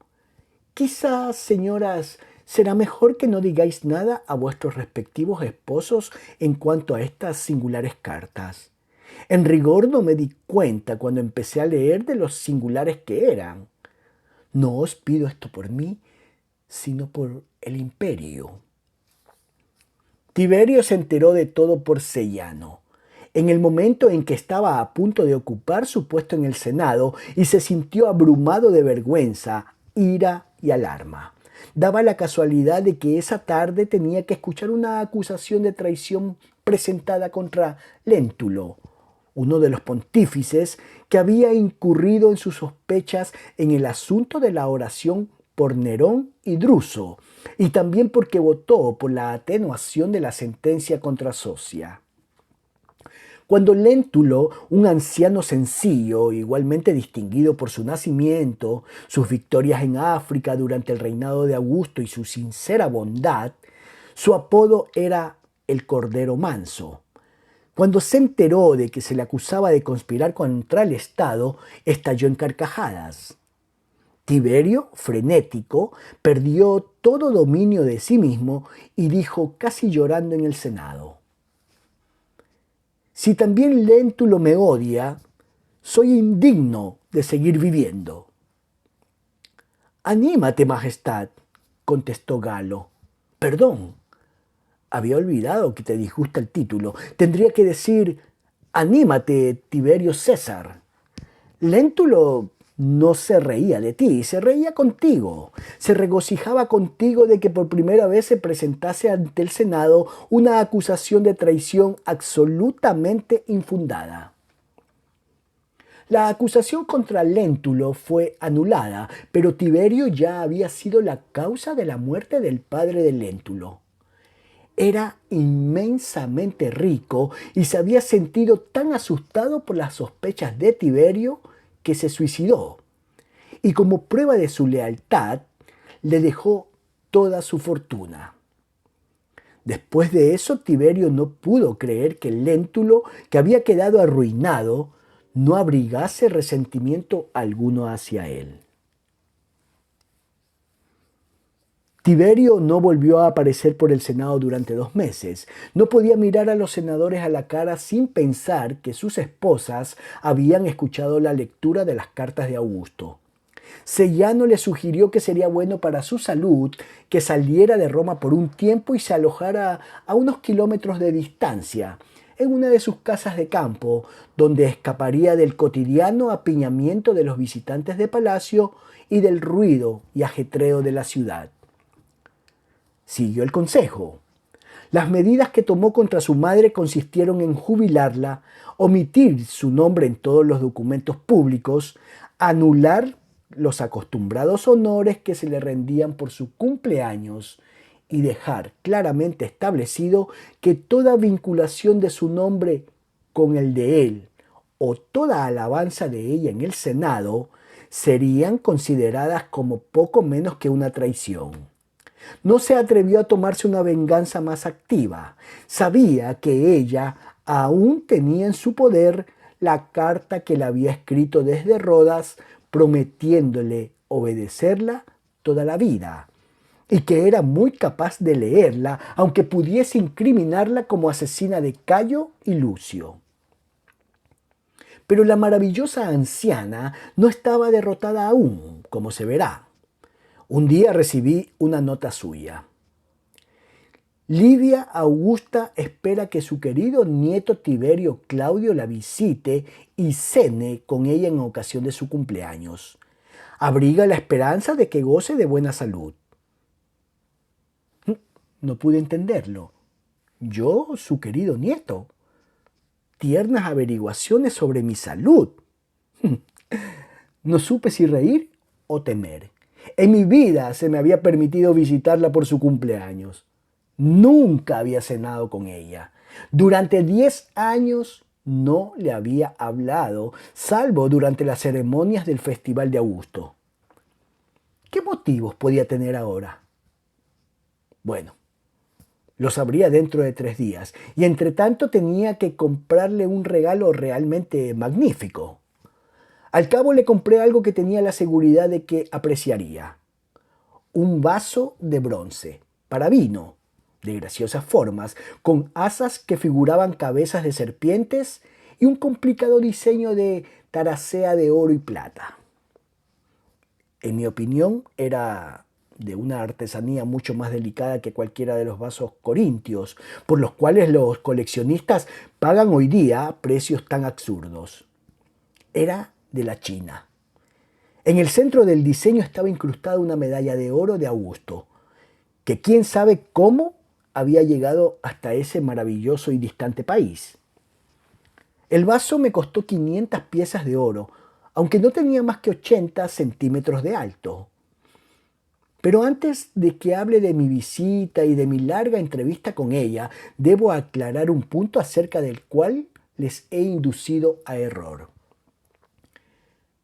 «Quizás, señoras, será mejor que no digáis nada a vuestros respectivos esposos en cuanto a estas singulares cartas. En rigor no me di cuenta cuando empecé a leer de los singulares que eran. No os pido esto por mí, sino por el imperio». Tiberio se enteró de todo por Seyano, en el momento en que estaba a punto de ocupar su puesto en el Senado, y se sintió abrumado de vergüenza, ira y alarma. Daba la casualidad de que esa tarde tenía que escuchar una acusación de traición presentada contra Léntulo, uno de los pontífices que había incurrido en sus sospechas en el asunto de la oración por Nerón y Druso, y también porque votó por la atenuación de la sentencia contra Socia. Cuando Léntulo, un anciano sencillo, igualmente distinguido por su nacimiento, sus victorias en África durante el reinado de Augusto y su sincera bondad, su apodo era el Cordero Manso. Cuando se enteró de que se le acusaba de conspirar contra el Estado, estalló en carcajadas. Tiberio, frenético, perdió todo dominio de sí mismo y dijo casi llorando en el Senado: «Si también Léntulo me odia, soy indigno de seguir viviendo». «Anímate, Majestad», contestó Galo. «Perdón, había olvidado que te disgusta el título. Tendría que decir: anímate, Tiberio César. Léntulo no se reía de ti, se reía contigo. Se regocijaba contigo de que por primera vez se presentase ante el Senado una acusación de traición absolutamente infundada». La acusación contra Léntulo fue anulada, pero Tiberio ya había sido la causa de la muerte del padre de Léntulo. Era inmensamente rico y se había sentido tan asustado por las sospechas de Tiberio que se suicidó. Y como prueba de su lealtad, le dejó toda su fortuna. Después de eso, Tiberio no pudo creer que Léntulo, que había quedado arruinado, no abrigase resentimiento alguno hacia él. Tiberio no volvió a aparecer por el Senado durante 2 meses. No podía mirar a los senadores a la cara sin pensar que sus esposas habían escuchado la lectura de las cartas de Augusto. Seyano le sugirió que sería bueno para su salud que saliera de Roma por un tiempo y se alojara a unos kilómetros de distancia, en una de sus casas de campo, donde escaparía del cotidiano apiñamiento de los visitantes de palacio y del ruido y ajetreo de la ciudad. Siguió el consejo. Las medidas que tomó contra su madre consistieron en jubilarla, omitir su nombre en todos los documentos públicos, anular los acostumbrados honores que se le rendían por su cumpleaños y dejar claramente establecido que toda vinculación de su nombre con el de él o toda alabanza de ella en el Senado serían consideradas como poco menos que una traición. No se atrevió a tomarse una venganza más activa. Sabía que ella aún tenía en su poder la carta que le había escrito desde Rodas prometiéndole obedecerla toda la vida y que era muy capaz de leerla, aunque pudiese incriminarla como asesina de Cayo y Lucio. Pero la maravillosa anciana no estaba derrotada aún, como se verá. Un día recibí una nota suya. Livia Augusta espera que su querido nieto Tiberio Claudio la visite y cene con ella en ocasión de su cumpleaños. Abriga la esperanza de que goce de buena salud. No pude entenderlo. Yo, su querido nieto. Tiernas averiguaciones sobre mi salud. No supe si reír o temer. En mi vida se me había permitido visitarla por su cumpleaños. Nunca había cenado con ella. Durante 10 años no le había hablado, salvo durante las ceremonias del Festival de Augusto. ¿Qué motivos podía tener ahora? Bueno, lo sabría dentro de 3 días, y entre tanto tenía que comprarle un regalo realmente magnífico. Al cabo le compré algo que tenía la seguridad de que apreciaría. Un vaso de bronce, para vino, de graciosas formas, con asas que figuraban cabezas de serpientes y un complicado diseño de taracea de oro y plata. En mi opinión, era de una artesanía mucho más delicada que cualquiera de los vasos corintios, por los cuales los coleccionistas pagan hoy día precios tan absurdos. Era de la China. En el centro del diseño estaba incrustada una medalla de oro de Augusto, que quién sabe cómo había llegado hasta ese maravilloso y distante país. El vaso me costó 500 piezas de oro, aunque no tenía más que 80 centímetros de alto. Pero antes de que hable de mi visita y de mi larga entrevista con ella, debo aclarar un punto acerca del cual les he inducido a error.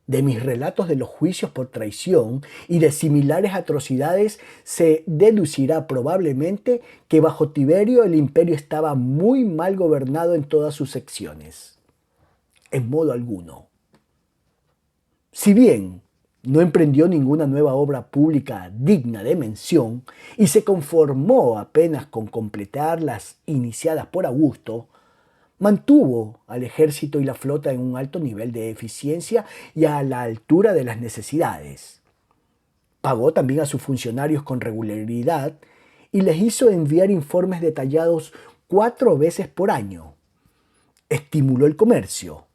De mis relatos de los juicios por traición y de similares atrocidades se deducirá probablemente que bajo Tiberio el imperio estaba muy mal gobernado en todas sus secciones. En modo alguno. Si bien no emprendió ninguna nueva obra pública digna de mención y se conformó apenas con completar las iniciadas por Augusto, mantuvo al ejército y la flota en un alto nivel de eficiencia y a la altura de las necesidades. Pagó también a sus funcionarios con regularidad y les hizo enviar informes detallados 4 veces por año. Estimuló el comercio.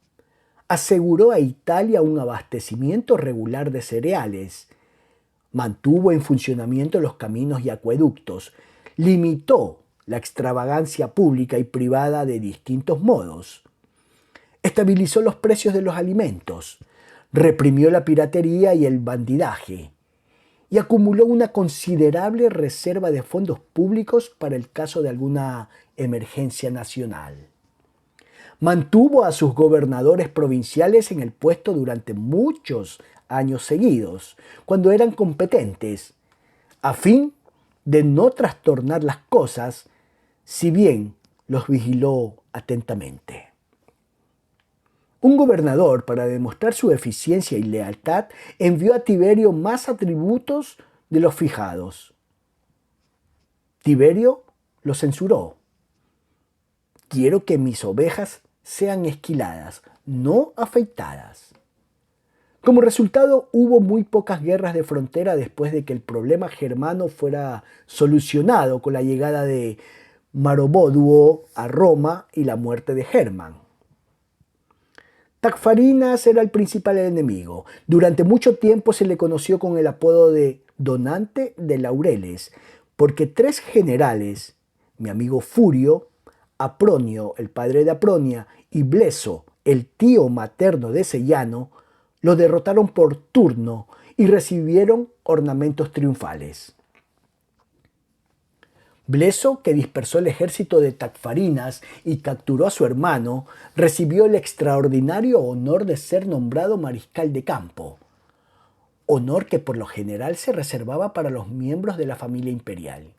Aseguró a Italia un abastecimiento regular de cereales. Mantuvo en funcionamiento los caminos y acueductos. Limitó la extravagancia pública y privada de distintos modos. Estabilizó los precios de los alimentos, reprimió la piratería y el bandidaje, y acumuló una considerable reserva de fondos públicos para el caso de alguna emergencia nacional. Mantuvo a sus gobernadores provinciales en el puesto durante muchos años seguidos, cuando eran competentes, a fin de no trastornar las cosas, si bien los vigiló atentamente. Un gobernador, para demostrar su eficiencia y lealtad, envió a Tiberio más atributos de los fijados. Tiberio lo censuró. Quiero que mis ovejas sean esquiladas, no afeitadas. Como resultado, hubo muy pocas guerras de frontera después de que el problema germano fuera solucionado con la llegada de Maroboduo a Roma y la muerte de Germán. Tacfarinas era el principal enemigo. Durante mucho tiempo se le conoció con el apodo de Donante de Laureles, porque 3 generales, mi amigo Furio, Apronio, el padre de Apronia, y Bleso, el tío materno de Sellano, lo derrotaron por turno y recibieron ornamentos triunfales. Bleso, que dispersó el ejército de Tacfarinas y capturó a su hermano, recibió el extraordinario honor de ser nombrado mariscal de campo, honor que por lo general se reservaba para los miembros de la familia imperial.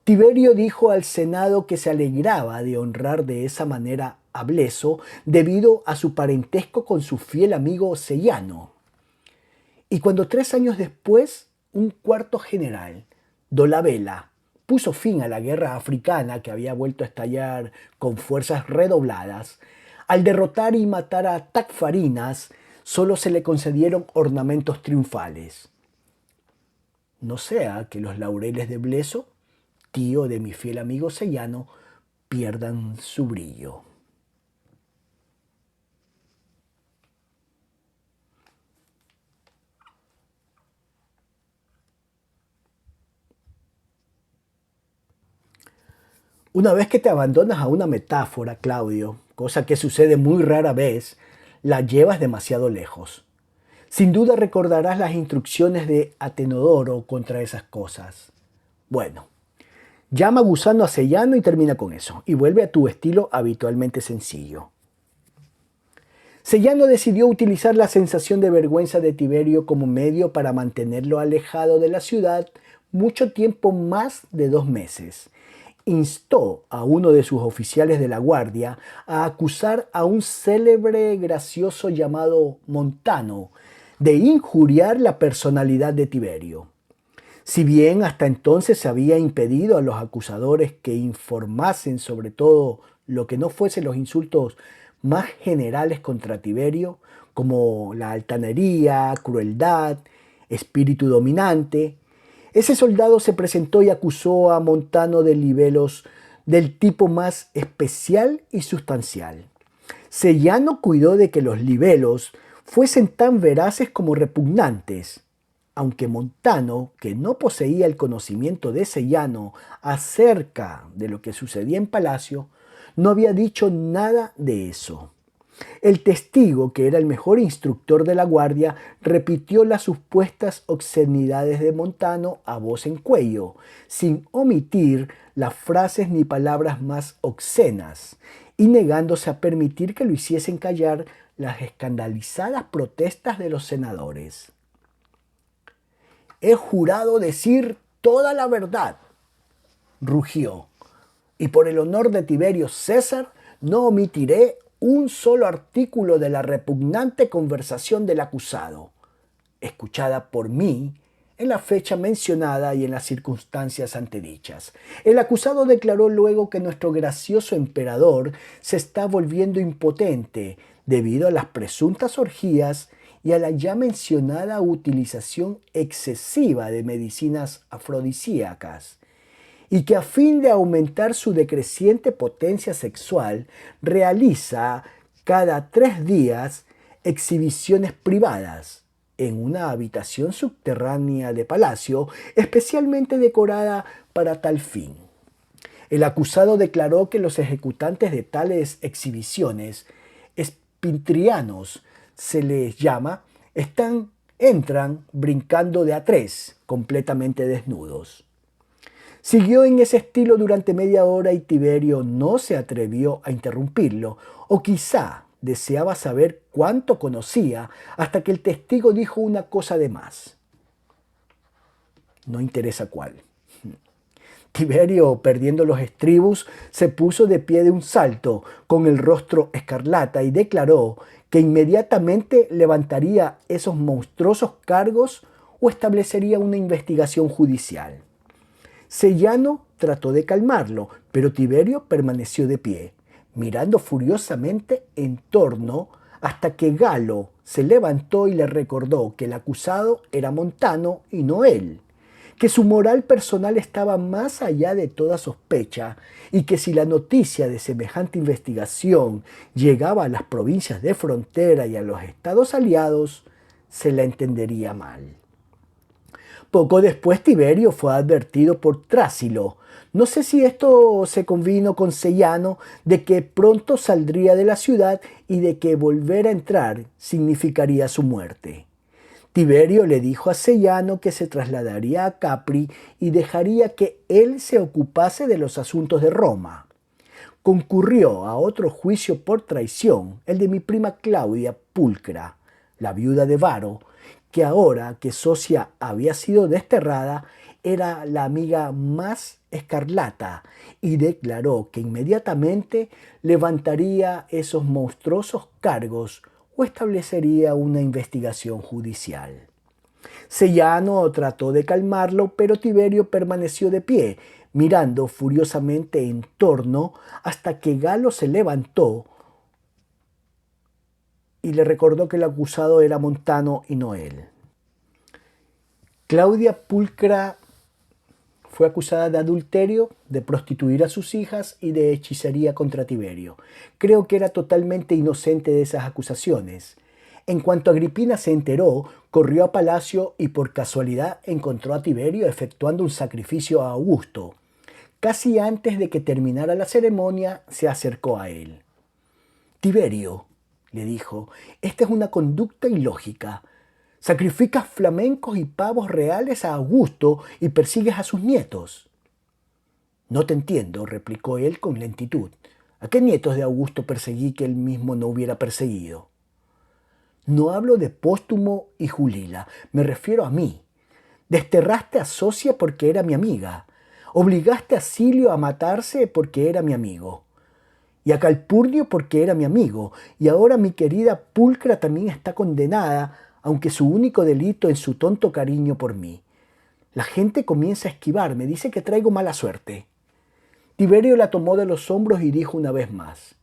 Tiberio dijo al Senado que se alegraba de honrar de esa manera a Bleso debido a su parentesco con su fiel amigo Sellano. Y cuando 3 años después, un cuarto general, Dolabella, puso fin a la guerra africana que había vuelto a estallar con fuerzas redobladas, al derrotar y matar a Tacfarinas, solo se le concedieron ornamentos triunfales. No sea que los laureles de Bleso, tío de mi fiel amigo Sellano, pierdan su brillo. Una vez que te abandonas a una metáfora, Claudio, cosa que sucede muy rara vez, la llevas demasiado lejos. Sin duda recordarás las instrucciones de Atenodoro contra esas cosas. Bueno, llama gusano a Sellano y termina con eso, y vuelve a tu estilo habitualmente sencillo. Sellano decidió utilizar la sensación de vergüenza de Tiberio como medio para mantenerlo alejado de la ciudad mucho tiempo más de 2 meses. Instó a uno de sus oficiales de la guardia a acusar a un célebre gracioso llamado Montano de injuriar la personalidad de Tiberio. Si bien hasta entonces se había impedido a los acusadores que informasen sobre todo lo que no fuesen los insultos más generales contra Tiberio, como la altanería, crueldad, espíritu dominante, ese soldado se presentó y acusó a Montano de libelos del tipo más especial y sustancial. Sellano cuidó de que los libelos fuesen tan veraces como repugnantes, aunque Montano, que no poseía el conocimiento de Sellano acerca de lo que sucedía en palacio, no había dicho nada de eso. El testigo, que era el mejor instructor de la guardia, repitió las supuestas obscenidades de Montano a voz en cuello, sin omitir las frases ni palabras más obscenas, y negándose a permitir que lo hiciesen callar las escandalizadas protestas de los senadores. «He jurado decir toda la verdad», rugió, «y por el honor de Tiberio César no omitiré un solo artículo de la repugnante conversación del acusado, escuchada por mí en la fecha mencionada y en las circunstancias antedichas. El acusado declaró luego que nuestro gracioso emperador se está volviendo impotente debido a las presuntas orgías y a la ya mencionada utilización excesiva de medicinas afrodisíacas, y que a fin de aumentar su decreciente potencia sexual realiza cada 3 días exhibiciones privadas en una habitación subterránea de palacio especialmente decorada para tal fin. El acusado declaró que los ejecutantes de tales exhibiciones, espintrianos se les llama, entran brincando de a 3, completamente desnudos. Siguió en ese estilo durante media hora y Tiberio no se atrevió a interrumpirlo, o quizá deseaba saber cuánto conocía hasta que el testigo dijo una cosa de más. No interesa cuál. Tiberio, perdiendo los estribos, se puso de pie de un salto, con el rostro escarlata, y declaró que inmediatamente levantaría esos monstruosos cargos o establecería una investigación judicial. Sellano trató de calmarlo, pero Tiberio permaneció de pie, mirando furiosamente en torno hasta que Galo se levantó y le recordó que el acusado era Montano y no él, que su moral personal estaba más allá de toda sospecha y que si la noticia de semejante investigación llegaba a las provincias de frontera y a los estados aliados, se la entendería mal. Poco después Tiberio fue advertido por Trásilo, no sé si esto se convino con Sellano, de que pronto saldría de la ciudad y de que volver a entrar significaría su muerte. Tiberio le dijo a Sellano que se trasladaría a Capri y dejaría que él se ocupase de los asuntos de Roma. Concurrió a otro juicio por traición, el de mi prima Claudia Pulcra, la viuda de Varo, que ahora que Socia había sido desterrada, era la amiga más escarlata, y declaró que inmediatamente levantaría esos monstruosos cargos o establecería una investigación judicial. Sellano trató de calmarlo, pero Tiberio permaneció de pie, mirando furiosamente en torno hasta que Galo se levantó y le recordó que el acusado era Montano y no él. Claudia Pulcra fue acusada de adulterio, de prostituir a sus hijas y de hechicería contra Tiberio. Creo que era totalmente inocente de esas acusaciones. En cuanto Agripina se enteró, corrió a palacio y por casualidad encontró a Tiberio efectuando un sacrificio a Augusto. Casi antes de que terminara la ceremonia, se acercó a él. Tiberio, le dijo, esta es una conducta ilógica. Sacrificas flamencos y pavos reales a Augusto y persigues a sus nietos. No te entiendo, replicó él con lentitud. ¿A qué nietos de Augusto perseguí que él mismo no hubiera perseguido? No hablo de Póstumo y Julila, me refiero a mí. Desterraste a Socia porque era mi amiga. Obligaste a Silio a matarse porque era mi amigo. Y a Calpurnio porque era mi amigo. Y ahora mi querida Pulcra también está condenada, aunque su único delito es su tonto cariño por mí. La gente comienza a esquivarme, dice que traigo mala suerte. Tiberio la tomó de los hombros y dijo una vez más,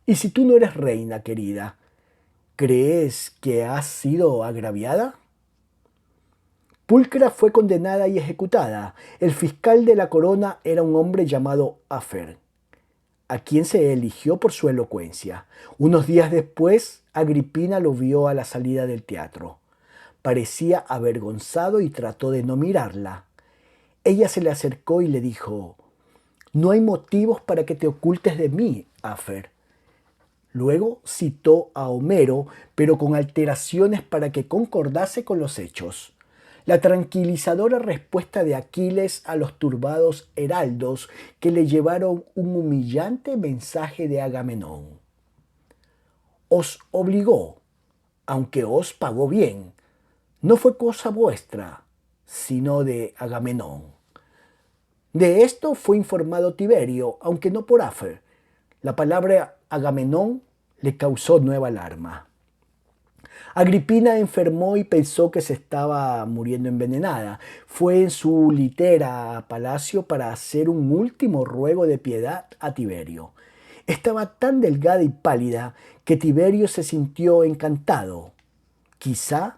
¿y si tú no eres reina, querida, crees que has sido agraviada? Pulcra fue condenada y ejecutada. El fiscal de la corona era un hombre llamado Afer, a quien se eligió por su elocuencia. Unos días después, Agripina lo vio a la salida del teatro. Parecía avergonzado y trató de no mirarla. Ella se le acercó y le dijo, «No hay motivos para que te ocultes de mí, Afer». Luego citó a Homero, pero con alteraciones para que concordase con los hechos. La tranquilizadora respuesta de Aquiles a los turbados heraldos que le llevaron un humillante mensaje de Agamenón. Os obligó, aunque os pagó bien. No fue cosa vuestra, sino de Agamenón. De esto fue informado Tiberio, aunque no por Afer. La palabra Agamenón le causó nueva alarma. Agripina enfermó y pensó que se estaba muriendo envenenada. Fue en su litera a palacio para hacer un último ruego de piedad a Tiberio. Estaba tan delgada y pálida que Tiberio se sintió encantado. Quizá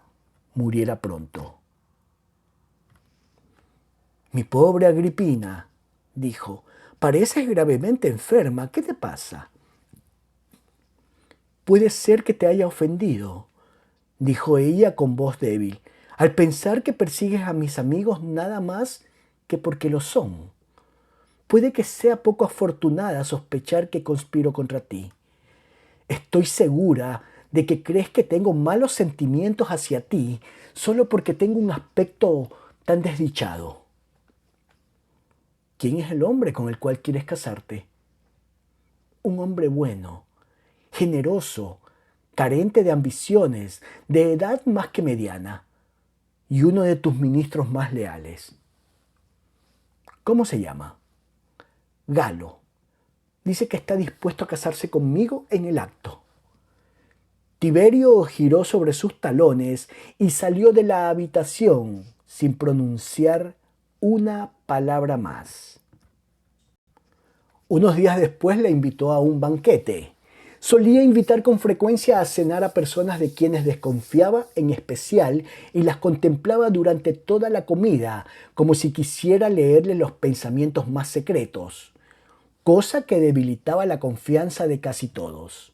muriera pronto. «Mi pobre Agripina», dijo, «pareces gravemente enferma. ¿Qué te pasa?» «Puede ser que te haya ofendido», dijo ella con voz débil, «al pensar que persigues a mis amigos nada más que porque lo son. Puede que sea poco afortunada sospechar que conspiro contra ti. Estoy segura de que crees que tengo malos sentimientos hacia ti solo porque tengo un aspecto tan desdichado. ¿Quién es el hombre con el cual quieres casarte? Un hombre bueno, generoso, carente de ambiciones, de edad más que mediana, y uno de tus ministros más leales. ¿Cómo se llama? Galo. Dice que está dispuesto a casarse conmigo en el acto». Tiberio giró sobre sus talones y salió de la habitación sin pronunciar una palabra más. Unos días después la invitó a un banquete. Solía invitar con frecuencia a cenar a personas de quienes desconfiaba en especial y las contemplaba durante toda la comida, como si quisiera leerle los pensamientos más secretos, cosa que debilitaba la confianza de casi todos.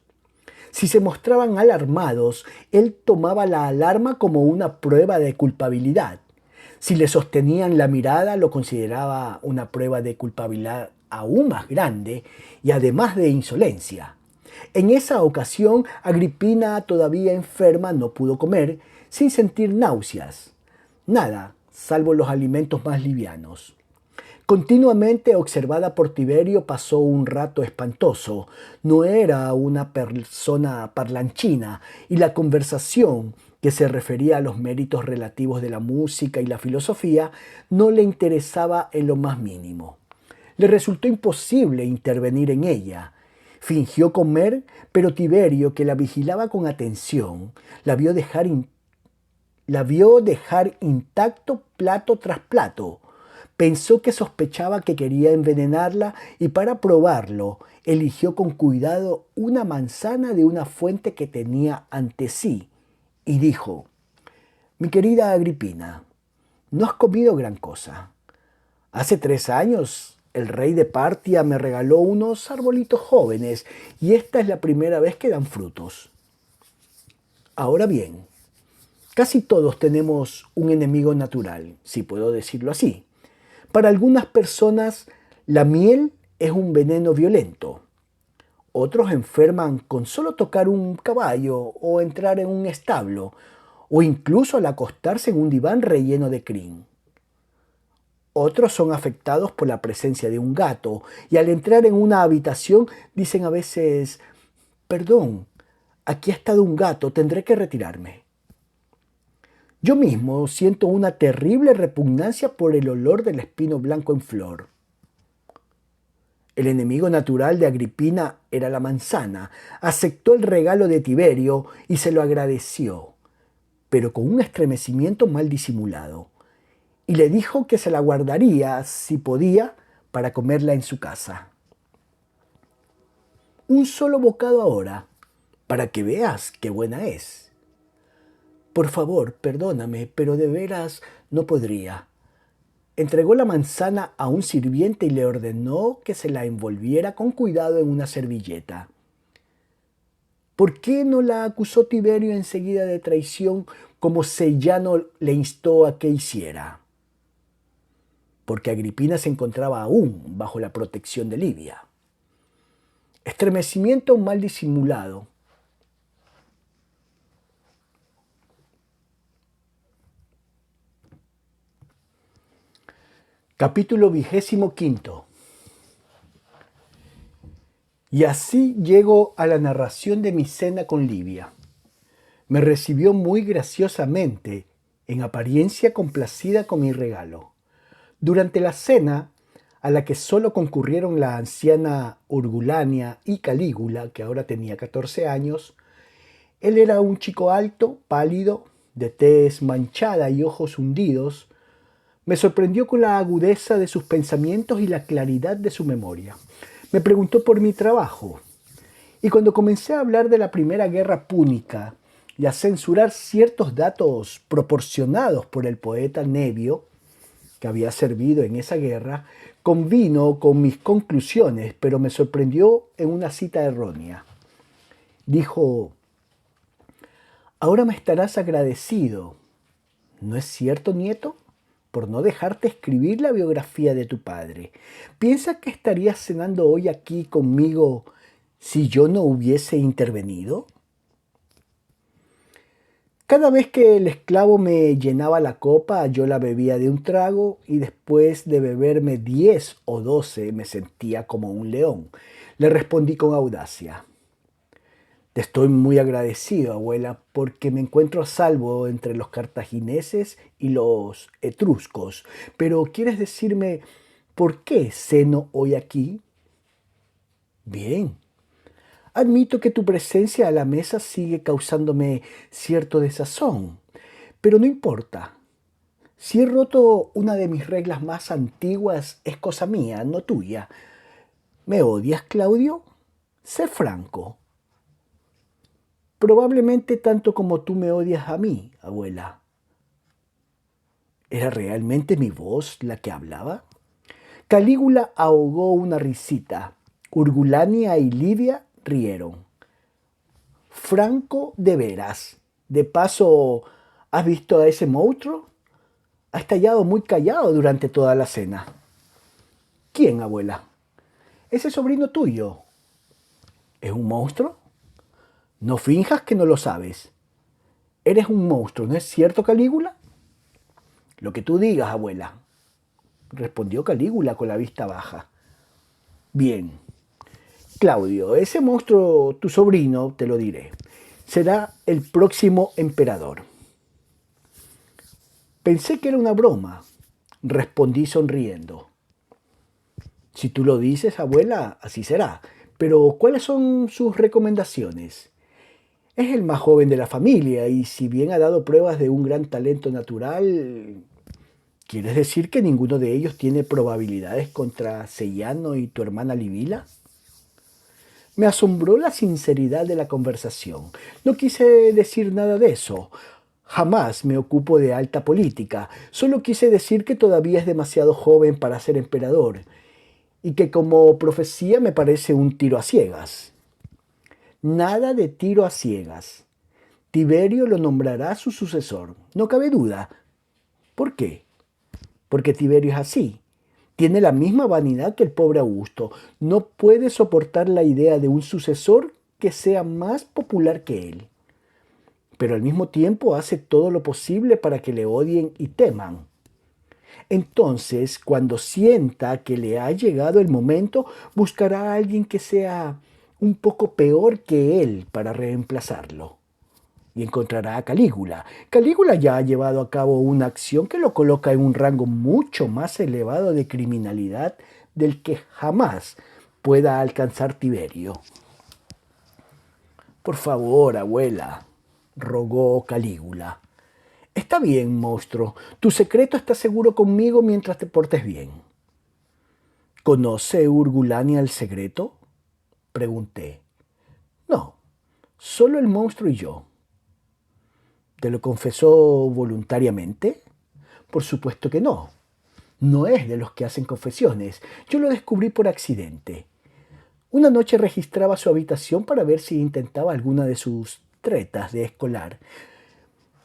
Si se mostraban alarmados, él tomaba la alarma como una prueba de culpabilidad. Si le sostenían la mirada, lo consideraba una prueba de culpabilidad aún más grande y además de insolencia. En esa ocasión, Agripina, todavía enferma, no pudo comer sin sentir náuseas. Nada, salvo los alimentos más livianos. Continuamente observada por Tiberio, pasó un rato espantoso. No era una persona parlanchina y la conversación, que se refería a los méritos relativos de la música y la filosofía, no le interesaba en lo más mínimo. Le resultó imposible intervenir en ella. Fingió comer, pero Tiberio, que la vigilaba con atención, la vio dejar La vio dejar intacto plato tras plato. Pensó que sospechaba que quería envenenarla y para probarlo eligió con cuidado una manzana de una fuente que tenía ante sí y dijo: Mi querida Agripina, no has comido gran cosa. Hace 3 años el rey de Partia me regaló unos arbolitos jóvenes y esta es la primera vez que dan frutos. Ahora bien, casi todos tenemos un enemigo natural, si puedo decirlo así. Para algunas personas, la miel es un veneno violento. Otros enferman con solo tocar un caballo o entrar en un establo, o incluso al acostarse en un diván relleno de crin. Otros son afectados por la presencia de un gato y al entrar en una habitación dicen a veces: Perdón, aquí ha estado un gato, tendré que retirarme. Yo mismo siento una terrible repugnancia por el olor del espino blanco en flor. El enemigo natural de Agripina era la manzana. Aceptó el regalo de Tiberio y se lo agradeció, pero con un estremecimiento mal disimulado, y le dijo que se la guardaría, si podía, para comerla en su casa. Un solo bocado ahora, para que veas qué buena es. Por favor, perdóname, pero de veras no podría. Entregó la manzana a un sirviente y le ordenó que se la envolviera con cuidado en una servilleta. ¿Por qué no la acusó Tiberio enseguida de traición como Sellano le instó a que hiciera? Porque Agripina se encontraba aún bajo la protección de Livia. Estremecimiento mal disimulado. Capítulo 25. Y así llego a la narración de mi cena con Livia. Me recibió muy graciosamente, en apariencia complacida con mi regalo. Durante la cena, a la que solo concurrieron la anciana Urgulania y Calígula, que ahora tenía 14 años, él era un chico alto, pálido, de tez manchada y ojos hundidos. Me sorprendió con la agudeza de sus pensamientos y la claridad de su memoria. Me preguntó por mi trabajo. Y cuando comencé a hablar de la primera guerra púnica y a censurar ciertos datos proporcionados por el poeta Nevio, que había servido en esa guerra, convino con mis conclusiones, pero me sorprendió en una cita errónea. Dijo: Ahora me estarás agradecido, ¿no es cierto, nieto?, por no dejarte escribir la biografía de tu padre. ¿Piensas que estarías cenando hoy aquí conmigo si yo no hubiese intervenido? Cada vez que el esclavo me llenaba la copa, yo la bebía de un trago y después de beberme 10 o 12 me sentía como un león. Le respondí con audacia: Te estoy muy agradecido, abuela, porque me encuentro a salvo entre los cartagineses y los etruscos. Pero ¿quieres decirme por qué ceno hoy aquí? Bien. Admito que tu presencia a la mesa sigue causándome cierto desazón, pero no importa. Si he roto una de mis reglas más antiguas, es cosa mía, no tuya. ¿Me odias, Claudio? Sé franco. Probablemente tanto como tú me odias a mí, abuela. ¿Era realmente mi voz la que hablaba? Calígula ahogó una risita. Urgulania y Livia rieron. Franco, de veras. De paso, ¿has visto a ese monstruo? Ha estallado muy callado durante toda la cena. ¿Quién, abuela? Ese sobrino tuyo. ¿Es un monstruo? No finjas que no lo sabes. Eres un monstruo, ¿no es cierto, Calígula? Lo que tú digas, abuela, respondió Calígula con la vista baja. Bien. Claudio, ese monstruo, tu sobrino, te lo diré, será el próximo emperador. Pensé que era una broma, respondí sonriendo. Si tú lo dices, abuela, así será. Pero, ¿cuáles son sus recomendaciones? Es el más joven de la familia y si bien ha dado pruebas de un gran talento natural, ¿quieres decir que ninguno de ellos tiene probabilidades contra Sellano y tu hermana Livila? Me asombró la sinceridad de la conversación. No quise decir nada de eso. Jamás me ocupo de alta política. Solo quise decir que todavía es demasiado joven para ser emperador y que como profecía me parece un tiro a ciegas. Nada de tiro a ciegas. Tiberio lo nombrará su sucesor. No cabe duda. ¿Por qué? Porque Tiberio es así. Tiene la misma vanidad que el pobre Augusto. No puede soportar la idea de un sucesor que sea más popular que él. Pero al mismo tiempo hace todo lo posible para que le odien y teman. Entonces, cuando sienta que le ha llegado el momento, buscará a alguien que sea un poco peor que él para reemplazarlo. Y encontrará a Calígula. Calígula ya ha llevado a cabo una acción que lo coloca en un rango mucho más elevado de criminalidad del que jamás pueda alcanzar Tiberio. Por favor, abuela, rogó Calígula. Está bien, monstruo. Tu secreto está seguro conmigo mientras te portes bien. ¿Conoce Urgulania el secreto? Pregunté. No, solo el monstruo y yo. ¿Te lo confesó voluntariamente? Por supuesto que no. No es de los que hacen confesiones. Yo lo descubrí por accidente. Una noche registraba su habitación para ver si intentaba alguna de sus tretas de escolar.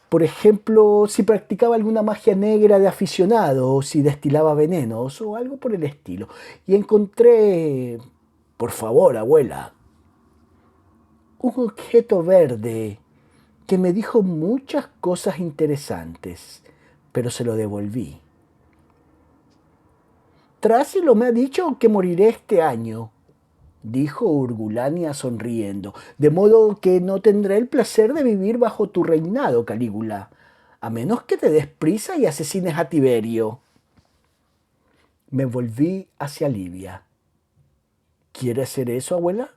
Por ejemplo, si practicaba alguna magia negra de aficionado o si destilaba venenos o algo por el estilo. Y encontré... Por favor, abuela. Un objeto verde que me dijo muchas cosas interesantes, pero se lo devolví. Trásilo me ha dicho que moriré este año, dijo Urgulania sonriendo, de modo que no tendré el placer de vivir bajo tu reinado, Calígula, a menos que te des prisa y asesines a Tiberio. Me volví hacia Livia. ¿Quiere hacer eso, abuela?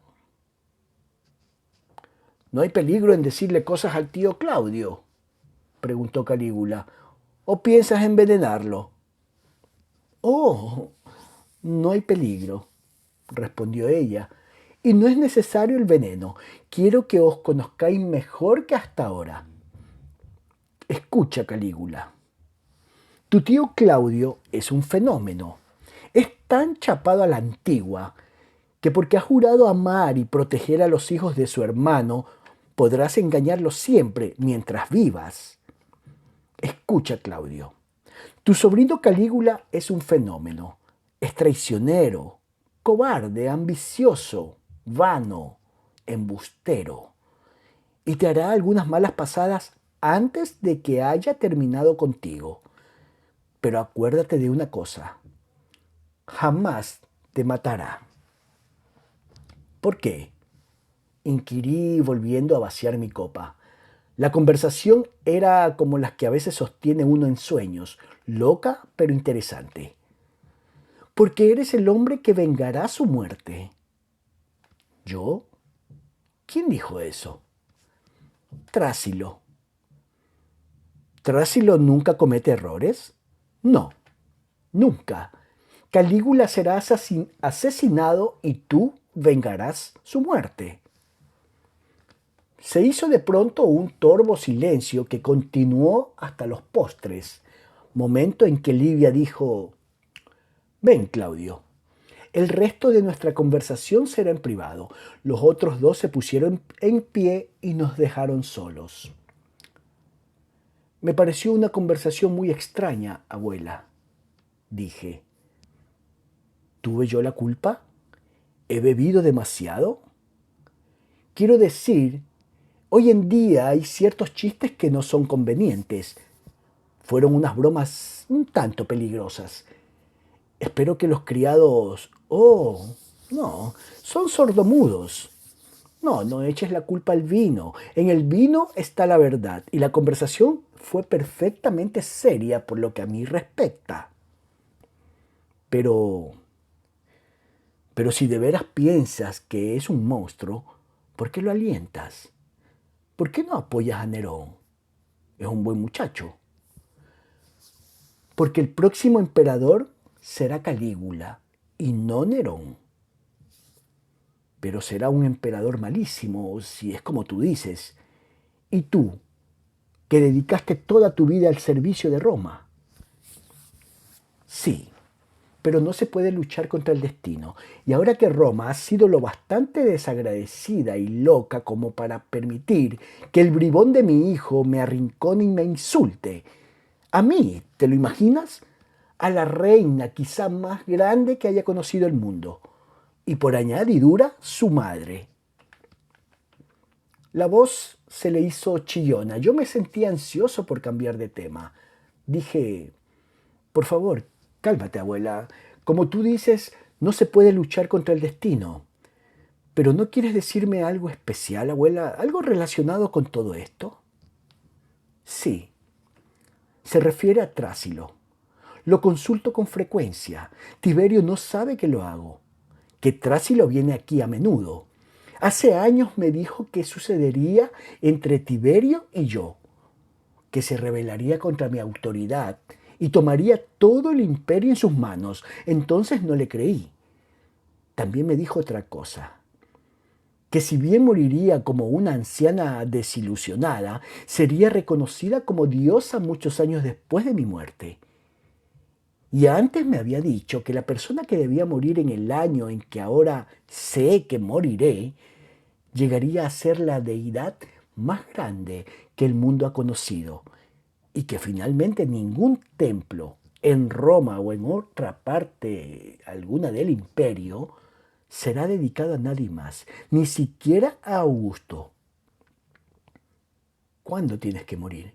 ¿No hay peligro en decirle cosas al tío Claudio?, preguntó Calígula. ¿O piensas envenenarlo? Oh, no hay peligro, respondió ella, y no es necesario el veneno. Quiero que os conozcáis mejor que hasta ahora. Escucha, Calígula. Tu tío Claudio es un fenómeno. Es tan chapado a la antigua que porque ha jurado amar y proteger a los hijos de su hermano, podrás engañarlos siempre mientras vivas. Escucha, Claudio. Tu sobrino Calígula es un fenómeno. Es traicionero, cobarde, ambicioso, vano, embustero. Y te hará algunas malas pasadas antes de que haya terminado contigo. Pero acuérdate de una cosa. Jamás te matará. ¿Por qué? Inquirí volviendo a vaciar mi copa. La conversación era como las que a veces sostiene uno en sueños, loca pero interesante. Porque eres el hombre que vengará su muerte. ¿Yo? ¿Quién dijo eso? Trásilo. ¿Trásilo nunca comete errores? No, nunca. Calígula será asesinado y tú vengarás su muerte. Se hizo de pronto un torvo silencio que continuó hasta los postres, momento en que Livia dijo: Ven, Claudio, el resto de nuestra conversación será en privado. Los otros dos se pusieron en pie y nos dejaron solos. Me pareció una conversación muy extraña, abuela, dije. ¿Tuve yo la culpa? ¿He bebido demasiado? Quiero decir, hoy en día hay ciertos chistes que no son convenientes. Fueron unas bromas un tanto peligrosas. Espero que los criados... Oh, no, son sordomudos. No, no eches la culpa al vino. En el vino está la verdad y la conversación fue perfectamente seria por lo que a mí respecta. Pero... Pero si de veras piensas que es un monstruo, ¿por qué lo alientas? ¿Por qué no apoyas a Nerón? Es un buen muchacho. Porque el próximo emperador será Calígula y no Nerón. Pero será un emperador malísimo, si es como tú dices. Y tú, que dedicaste toda tu vida al servicio de Roma. Sí, pero no se puede luchar contra el destino. Y ahora que Roma ha sido lo bastante desagradecida y loca como para permitir que el bribón de mi hijo me arrincone y me insulte, a mí, ¿te lo imaginas? A la reina quizá más grande que haya conocido el mundo. Y por añadidura, su madre. La voz se le hizo chillona. Yo me sentía ansioso por cambiar de tema. Dije, por favor, cálmate, abuela. Como tú dices, no se puede luchar contra el destino. ¿Pero no quieres decirme algo especial, abuela? ¿Algo relacionado con todo esto? Sí, se refiere a Trásilo. Lo consulto con frecuencia. Tiberio no sabe que lo hago. Que Trásilo viene aquí a menudo. Hace años me dijo que sucedería entre Tiberio y yo, que se rebelaría contra mi autoridad y tomaría todo el imperio en sus manos. Entonces no le creí. También me dijo otra cosa, que si bien moriría como una anciana desilusionada, sería reconocida como diosa muchos años después de mi muerte. Y antes me había dicho que la persona que debía morir en el año en que ahora sé que moriré, llegaría a ser la deidad más grande que el mundo ha conocido y que finalmente ningún templo en Roma o en otra parte alguna del imperio será dedicado a nadie más, ni siquiera a Augusto. ¿Cuándo tienes que morir?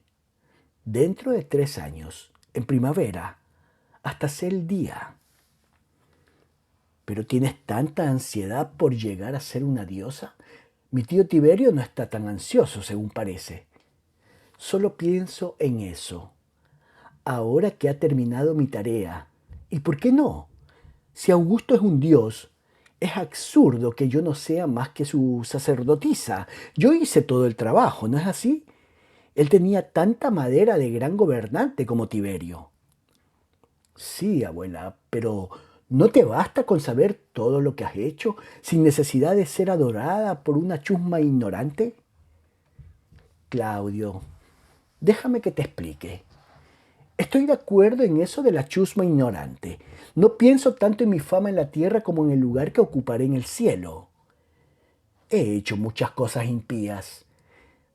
Dentro de 3 años, en primavera, hasta ser el día. ¿Pero tienes tanta ansiedad por llegar a ser una diosa? Mi tío Tiberio no está tan ansioso, según parece. Solo pienso en eso, ahora que ha terminado mi tarea. ¿Y por qué no? Si Augusto es un dios, es absurdo que yo no sea más que su sacerdotisa. Yo hice todo el trabajo, ¿no es así? Él tenía tanta madera de gran gobernante como Tiberio. Sí, abuela, pero ¿no te basta con saber todo lo que has hecho sin necesidad de ser adorada por una chusma ignorante? Claudio, déjame que te explique. Estoy de acuerdo en eso de la chusma ignorante. No pienso tanto en mi fama en la tierra como en el lugar que ocuparé en el cielo. He hecho muchas cosas impías.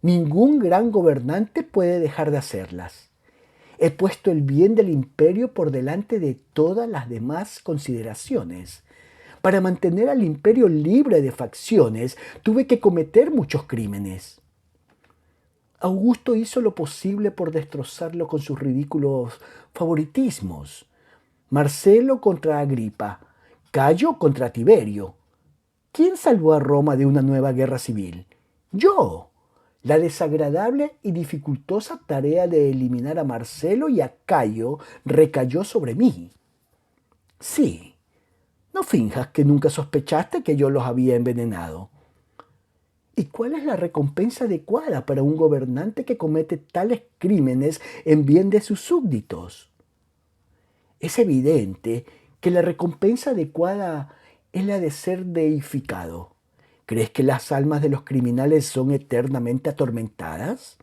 Ningún gran gobernante puede dejar de hacerlas. He puesto el bien del imperio por delante de todas las demás consideraciones. Para mantener al imperio libre de facciones, tuve que cometer muchos crímenes. Augusto hizo lo posible por destrozarlo con sus ridículos favoritismos. Marcelo contra Agripa, Cayo contra Tiberio. ¿Quién salvó a Roma de una nueva guerra civil? Yo. La desagradable y dificultosa tarea de eliminar a Marcelo y a Cayo recayó sobre mí. Sí, no finjas que nunca sospechaste que yo los había envenenado. ¿Y cuál es la recompensa adecuada para un gobernante que comete tales crímenes en bien de sus súbditos? Es evidente que la recompensa adecuada es la de ser deificado. ¿Crees que las almas de los criminales son eternamente atormentadas?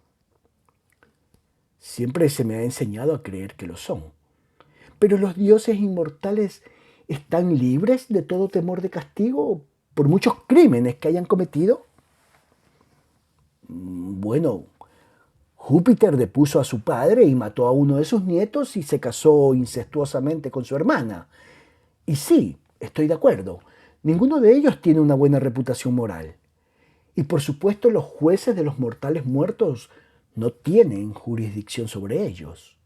Siempre se me ha enseñado a creer que lo son. Pero los dioses inmortales están libres de todo temor de castigo por muchos crímenes que hayan cometido. Bueno, Júpiter depuso a su padre y mató a uno de sus nietos y se casó incestuosamente con su hermana. Y sí, estoy de acuerdo, ninguno de ellos tiene una buena reputación moral. Y por supuesto los jueces de los mortales muertos no tienen jurisdicción sobre ellos.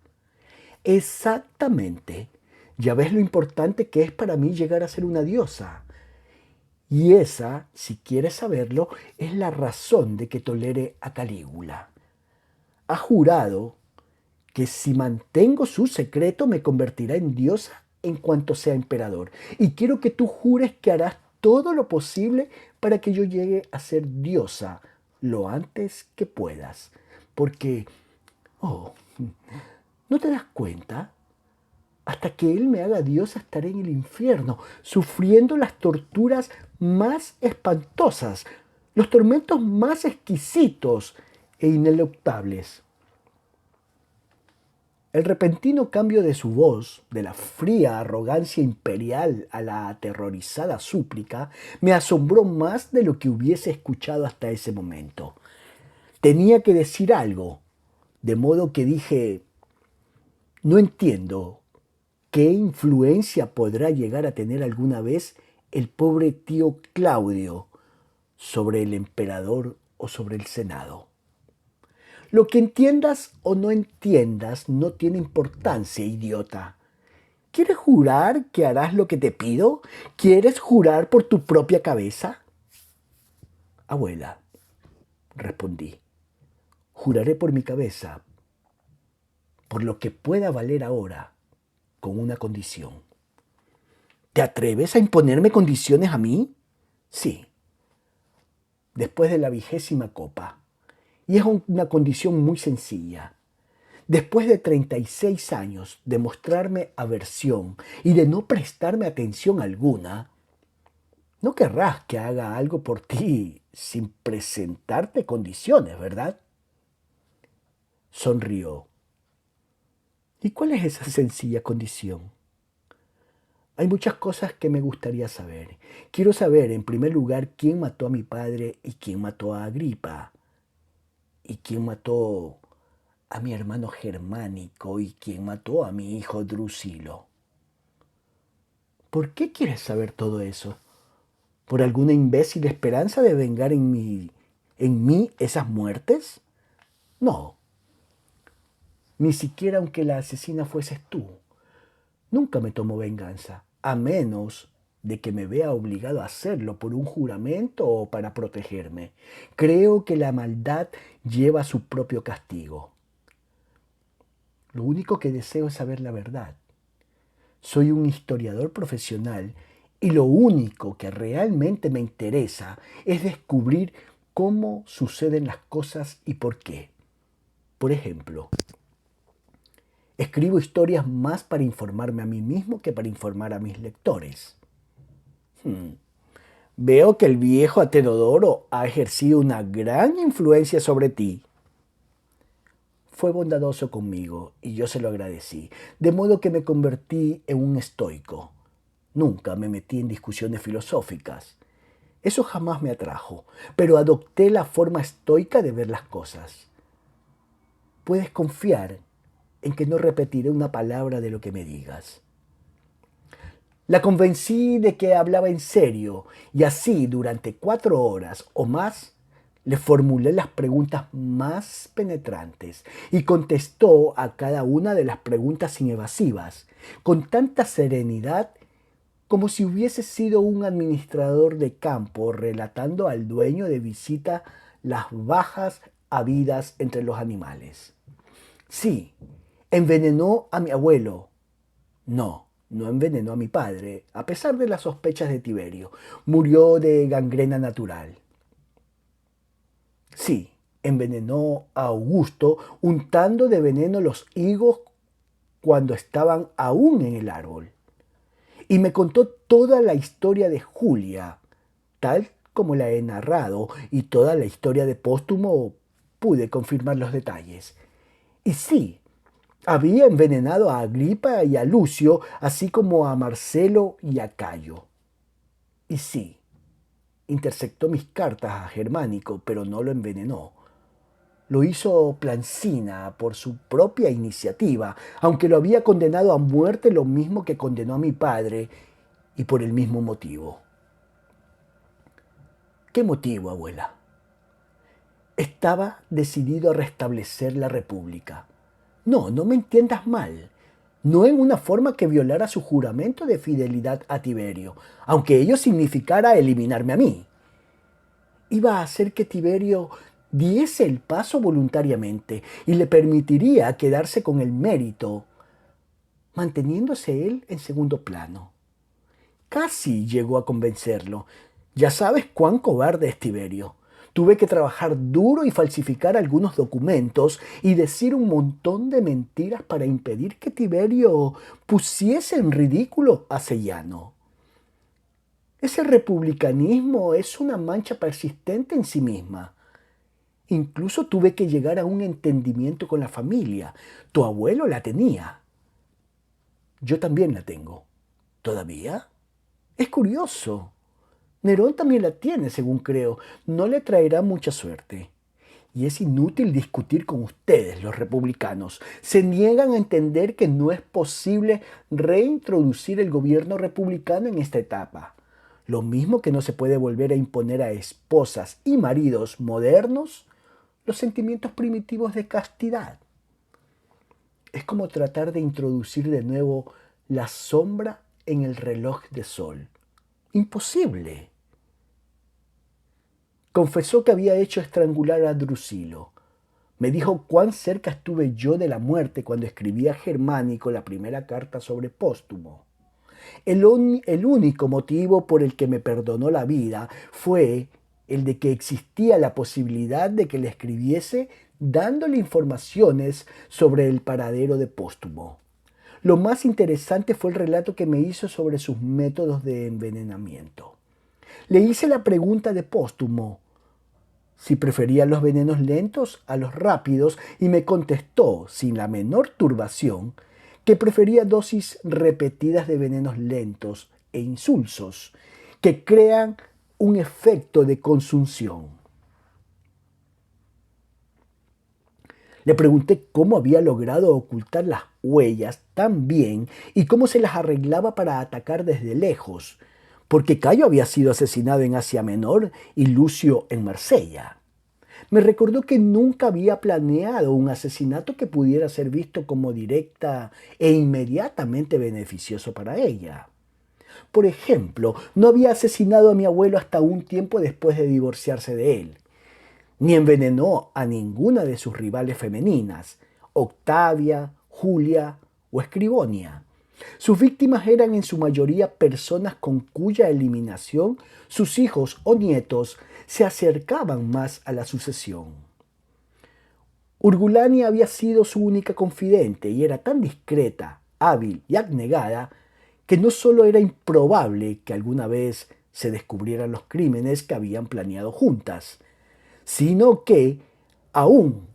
Exactamente. Ya ves lo importante que es para mí llegar a ser una diosa. Y esa, si quieres saberlo, es la razón de que tolere a Calígula. Ha jurado que si mantengo su secreto me convertirá en diosa en cuanto sea emperador. Y quiero que tú jures que harás todo lo posible para que yo llegue a ser diosa lo antes que puedas, porque, oh, ¿no te das cuenta? Hasta que Él me haga Dios estaré en el infierno, sufriendo las torturas más espantosas, los tormentos más exquisitos e ineluctables. El repentino cambio de su voz, de la fría arrogancia imperial a la aterrorizada súplica, me asombró más de lo que hubiese escuchado hasta ese momento. Tenía que decir algo, de modo que dije, no entiendo qué influencia podrá llegar a tener alguna vez el pobre tío Claudio sobre el emperador o sobre el Senado. Lo que entiendas o no entiendas no tiene importancia, idiota. ¿Quieres jurar que harás lo que te pido? ¿Quieres jurar por tu propia cabeza? Abuela, respondí, juraré por mi cabeza, por lo que pueda valer ahora, con una condición. ¿Te atreves a imponerme condiciones a mí? Sí, después de la 20ª copa. Y es una condición muy sencilla. Después de 36 años de mostrarme aversión y de no prestarme atención alguna, no querrás que haga algo por ti sin presentarte condiciones, ¿verdad? Sonrió. ¿Y cuál es esa sencilla condición? Hay muchas cosas que me gustaría saber. Quiero saber, en primer lugar, quién mató a mi padre y quién mató a Agripa. Y quién mató a mi hermano Germánico y quién mató a mi hijo Drusilo. ¿Por qué quieres saber todo eso? ¿Por alguna imbécil esperanza de vengar en mí esas muertes? No, ni siquiera aunque la asesina fueses tú. Nunca me tomo venganza, a menos de que me vea obligado a hacerlo por un juramento o para protegerme. Creo que la maldad lleva su propio castigo. Lo único que deseo es saber la verdad. Soy un historiador profesional y lo único que realmente me interesa es descubrir cómo suceden las cosas y por qué. Por ejemplo, escribo historias más para informarme a mí mismo que para informar a mis lectores. Veo que el viejo Atenodoro ha ejercido una gran influencia sobre ti. Fue bondadoso conmigo y yo se lo agradecí, de modo que me convertí en un estoico. Nunca me metí en discusiones filosóficas. Eso jamás me atrajo, pero adopté la forma estoica de ver las cosas. Puedes confiar en que no repetiré una palabra de lo que me digas. La convencí de que hablaba en serio y así durante 4 horas o más le formulé las preguntas más penetrantes y contestó a cada una de las preguntas inevasivas con tanta serenidad como si hubiese sido un administrador de campo relatando al dueño de visita las bajas habidas entre los animales. Sí, envenenó a mi abuelo. No envenenó a mi padre, a pesar de las sospechas de Tiberio. Murió de gangrena natural. Sí, envenenó a Augusto untando de veneno los higos cuando estaban aún en el árbol. Y me contó toda la historia de Julia, tal como la he narrado, y toda la historia de Póstumo pude confirmar los detalles. Y sí, había envenenado a Agripa y a Lucio, así como a Marcelo y a Cayo. Y sí, interceptó mis cartas a Germánico, pero no lo envenenó. Lo hizo Plancina por su propia iniciativa, aunque lo había condenado a muerte lo mismo que condenó a mi padre, y por el mismo motivo. ¿Qué motivo, abuela? Estaba decidido a restablecer la República. No me entiendas mal. No en una forma que violara su juramento de fidelidad a Tiberio, aunque ello significara eliminarme a mí. Iba a hacer que Tiberio diese el paso voluntariamente y le permitiría quedarse con el mérito, manteniéndose él en segundo plano. Casi llegó a convencerlo. Ya sabes cuán cobarde es Tiberio. Tuve que trabajar duro y falsificar algunos documentos y decir un montón de mentiras para impedir que Tiberio pusiese en ridículo a Sellano. Ese republicanismo es una mancha persistente en sí misma. Incluso tuve que llegar a un entendimiento con la familia. Tu abuelo la tenía. Yo también la tengo. ¿Todavía? Es curioso. Nerón también la tiene, según creo. No le traerá mucha suerte. Y es inútil discutir con ustedes, los republicanos. Se niegan a entender que no es posible reintroducir el gobierno republicano en esta etapa. Lo mismo que no se puede volver a imponer a esposas y maridos modernos los sentimientos primitivos de castidad. Es como tratar de introducir de nuevo la sombra en el reloj de sol. Imposible. Confesó que había hecho estrangular a Drusilo. Me dijo cuán cerca estuve yo de la muerte cuando escribí a Germánico la primera carta sobre Póstumo. El único motivo por el que me perdonó la vida fue el de que existía la posibilidad de que le escribiese dándole informaciones sobre el paradero de Póstumo. Lo más interesante fue el relato que me hizo sobre sus métodos de envenenamiento. Le hice la pregunta de Póstumo si prefería los venenos lentos a los rápidos y me contestó, sin la menor turbación, que prefería dosis repetidas de venenos lentos e insulsos, que crean un efecto de consunción. Le pregunté cómo había logrado ocultar las huellas tan bien y cómo se las arreglaba para atacar desde lejos, porque Cayo había sido asesinado en Asia Menor y Lucio en Marsella. Me recordó que nunca había planeado un asesinato que pudiera ser visto como directa e inmediatamente beneficioso para ella. Por ejemplo, no había asesinado a mi abuelo hasta un tiempo después de divorciarse de él, ni envenenó a ninguna de sus rivales femeninas, Octavia, Julia o Escribonia. Sus víctimas eran en su mayoría personas con cuya eliminación sus hijos o nietos se acercaban más a la sucesión. Urgulania había sido su única confidente y era tan discreta, hábil y abnegada que no solo era improbable que alguna vez se descubrieran los crímenes que habían planeado juntas, sino que, aun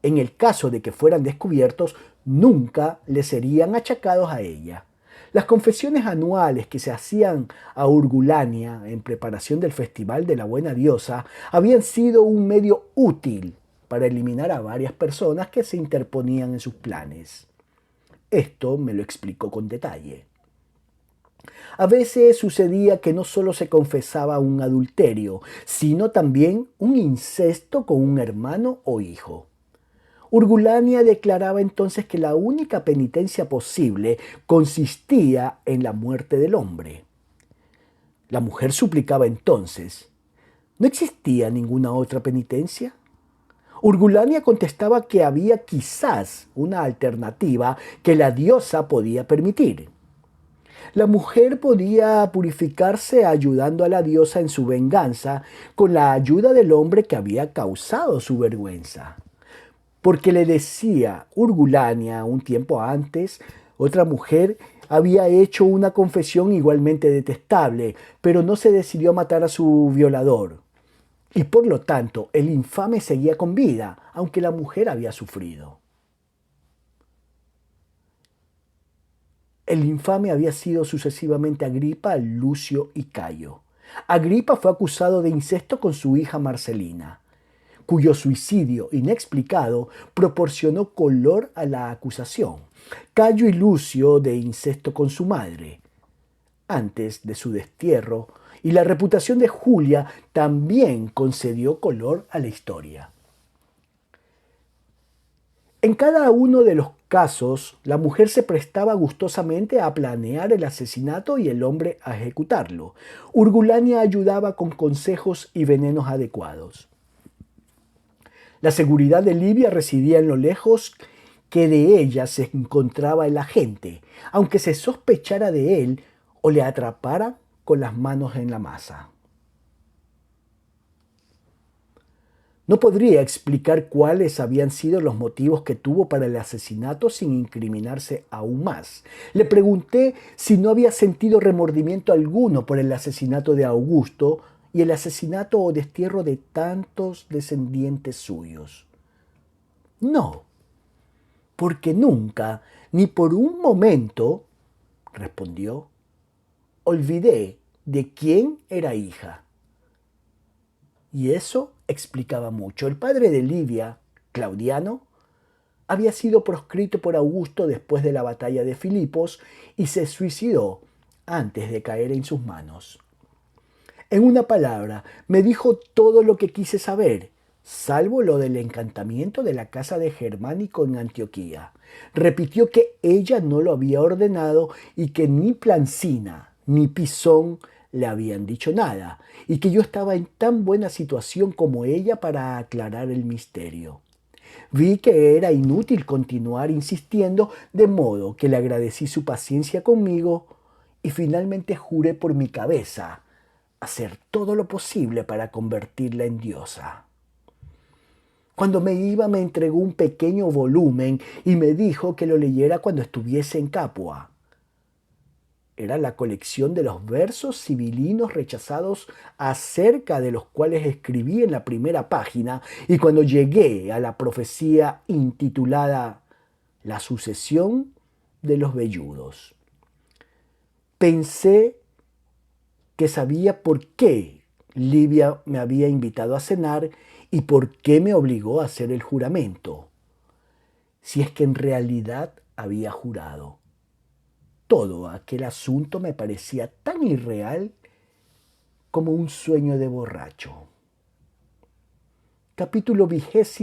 en el caso de que fueran descubiertos, nunca le serían achacados a ella. Las confesiones anuales que se hacían a Urgulania en preparación del Festival de la Buena Diosa habían sido un medio útil para eliminar a varias personas que se interponían en sus planes. Esto me lo explicó con detalle. A veces sucedía que no solo se confesaba un adulterio, sino también un incesto con un hermano o hijo. Urgulania declaraba entonces que la única penitencia posible consistía en la muerte del hombre. La mujer suplicaba entonces, ¿no existía ninguna otra penitencia? Urgulania contestaba que había quizás una alternativa que la diosa podía permitir. La mujer podía purificarse ayudando a la diosa en su venganza con la ayuda del hombre que había causado su vergüenza. Porque le decía Urgulania un tiempo antes, otra mujer había hecho una confesión igualmente detestable, pero no se decidió a matar a su violador. Y por lo tanto, el infame seguía con vida, aunque la mujer había sufrido. El infame había sido sucesivamente Agripa, Lucio y Cayo. Agripa fue acusado de incesto con su hija Marcelina, cuyo suicidio inexplicado proporcionó color a la acusación. Cayo y Lucio de incesto con su madre, antes de su destierro, y la reputación de Julia también concedió color a la historia. En cada uno de los casos, la mujer se prestaba gustosamente a planear el asesinato y el hombre a ejecutarlo. Urgulania ayudaba con consejos y venenos adecuados. La seguridad de Libia residía en lo lejos que de ella se encontraba el agente, aunque se sospechara de él o le atrapara con las manos en la masa. No podría explicar cuáles habían sido los motivos que tuvo para el asesinato sin incriminarse aún más. Le pregunté si no había sentido remordimiento alguno por el asesinato de Augusto y el asesinato o destierro de tantos descendientes suyos. No, porque nunca, ni por un momento, respondió, olvidé de quién era hija. Y eso explicaba mucho. El padre de Livia, Claudiano, había sido proscrito por Augusto después de la batalla de Filipos y se suicidó antes de caer en sus manos. En una palabra, me dijo todo lo que quise saber, salvo lo del encantamiento de la casa de Germánico en Antioquía. Repitió que ella no lo había ordenado y que ni Plancina ni Pisón le habían dicho nada, y que yo estaba en tan buena situación como ella para aclarar el misterio. Vi que era inútil continuar insistiendo, de modo que le agradecí su paciencia conmigo y finalmente juré por mi cabeza hacer todo lo posible para convertirla en diosa. Cuando me iba me entregó un pequeño volumen y me dijo que lo leyera cuando estuviese en Capua. Era la colección de los versos sibilinos rechazados acerca de los cuales escribí en la primera página, y cuando llegué a la profecía intitulada La sucesión de los velludos, pensé que sabía por qué Livia me había invitado a cenar y por qué me obligó a hacer el juramento, si es que en realidad había jurado. Todo aquel asunto me parecía tan irreal como un sueño de borracho. Capítulo 26.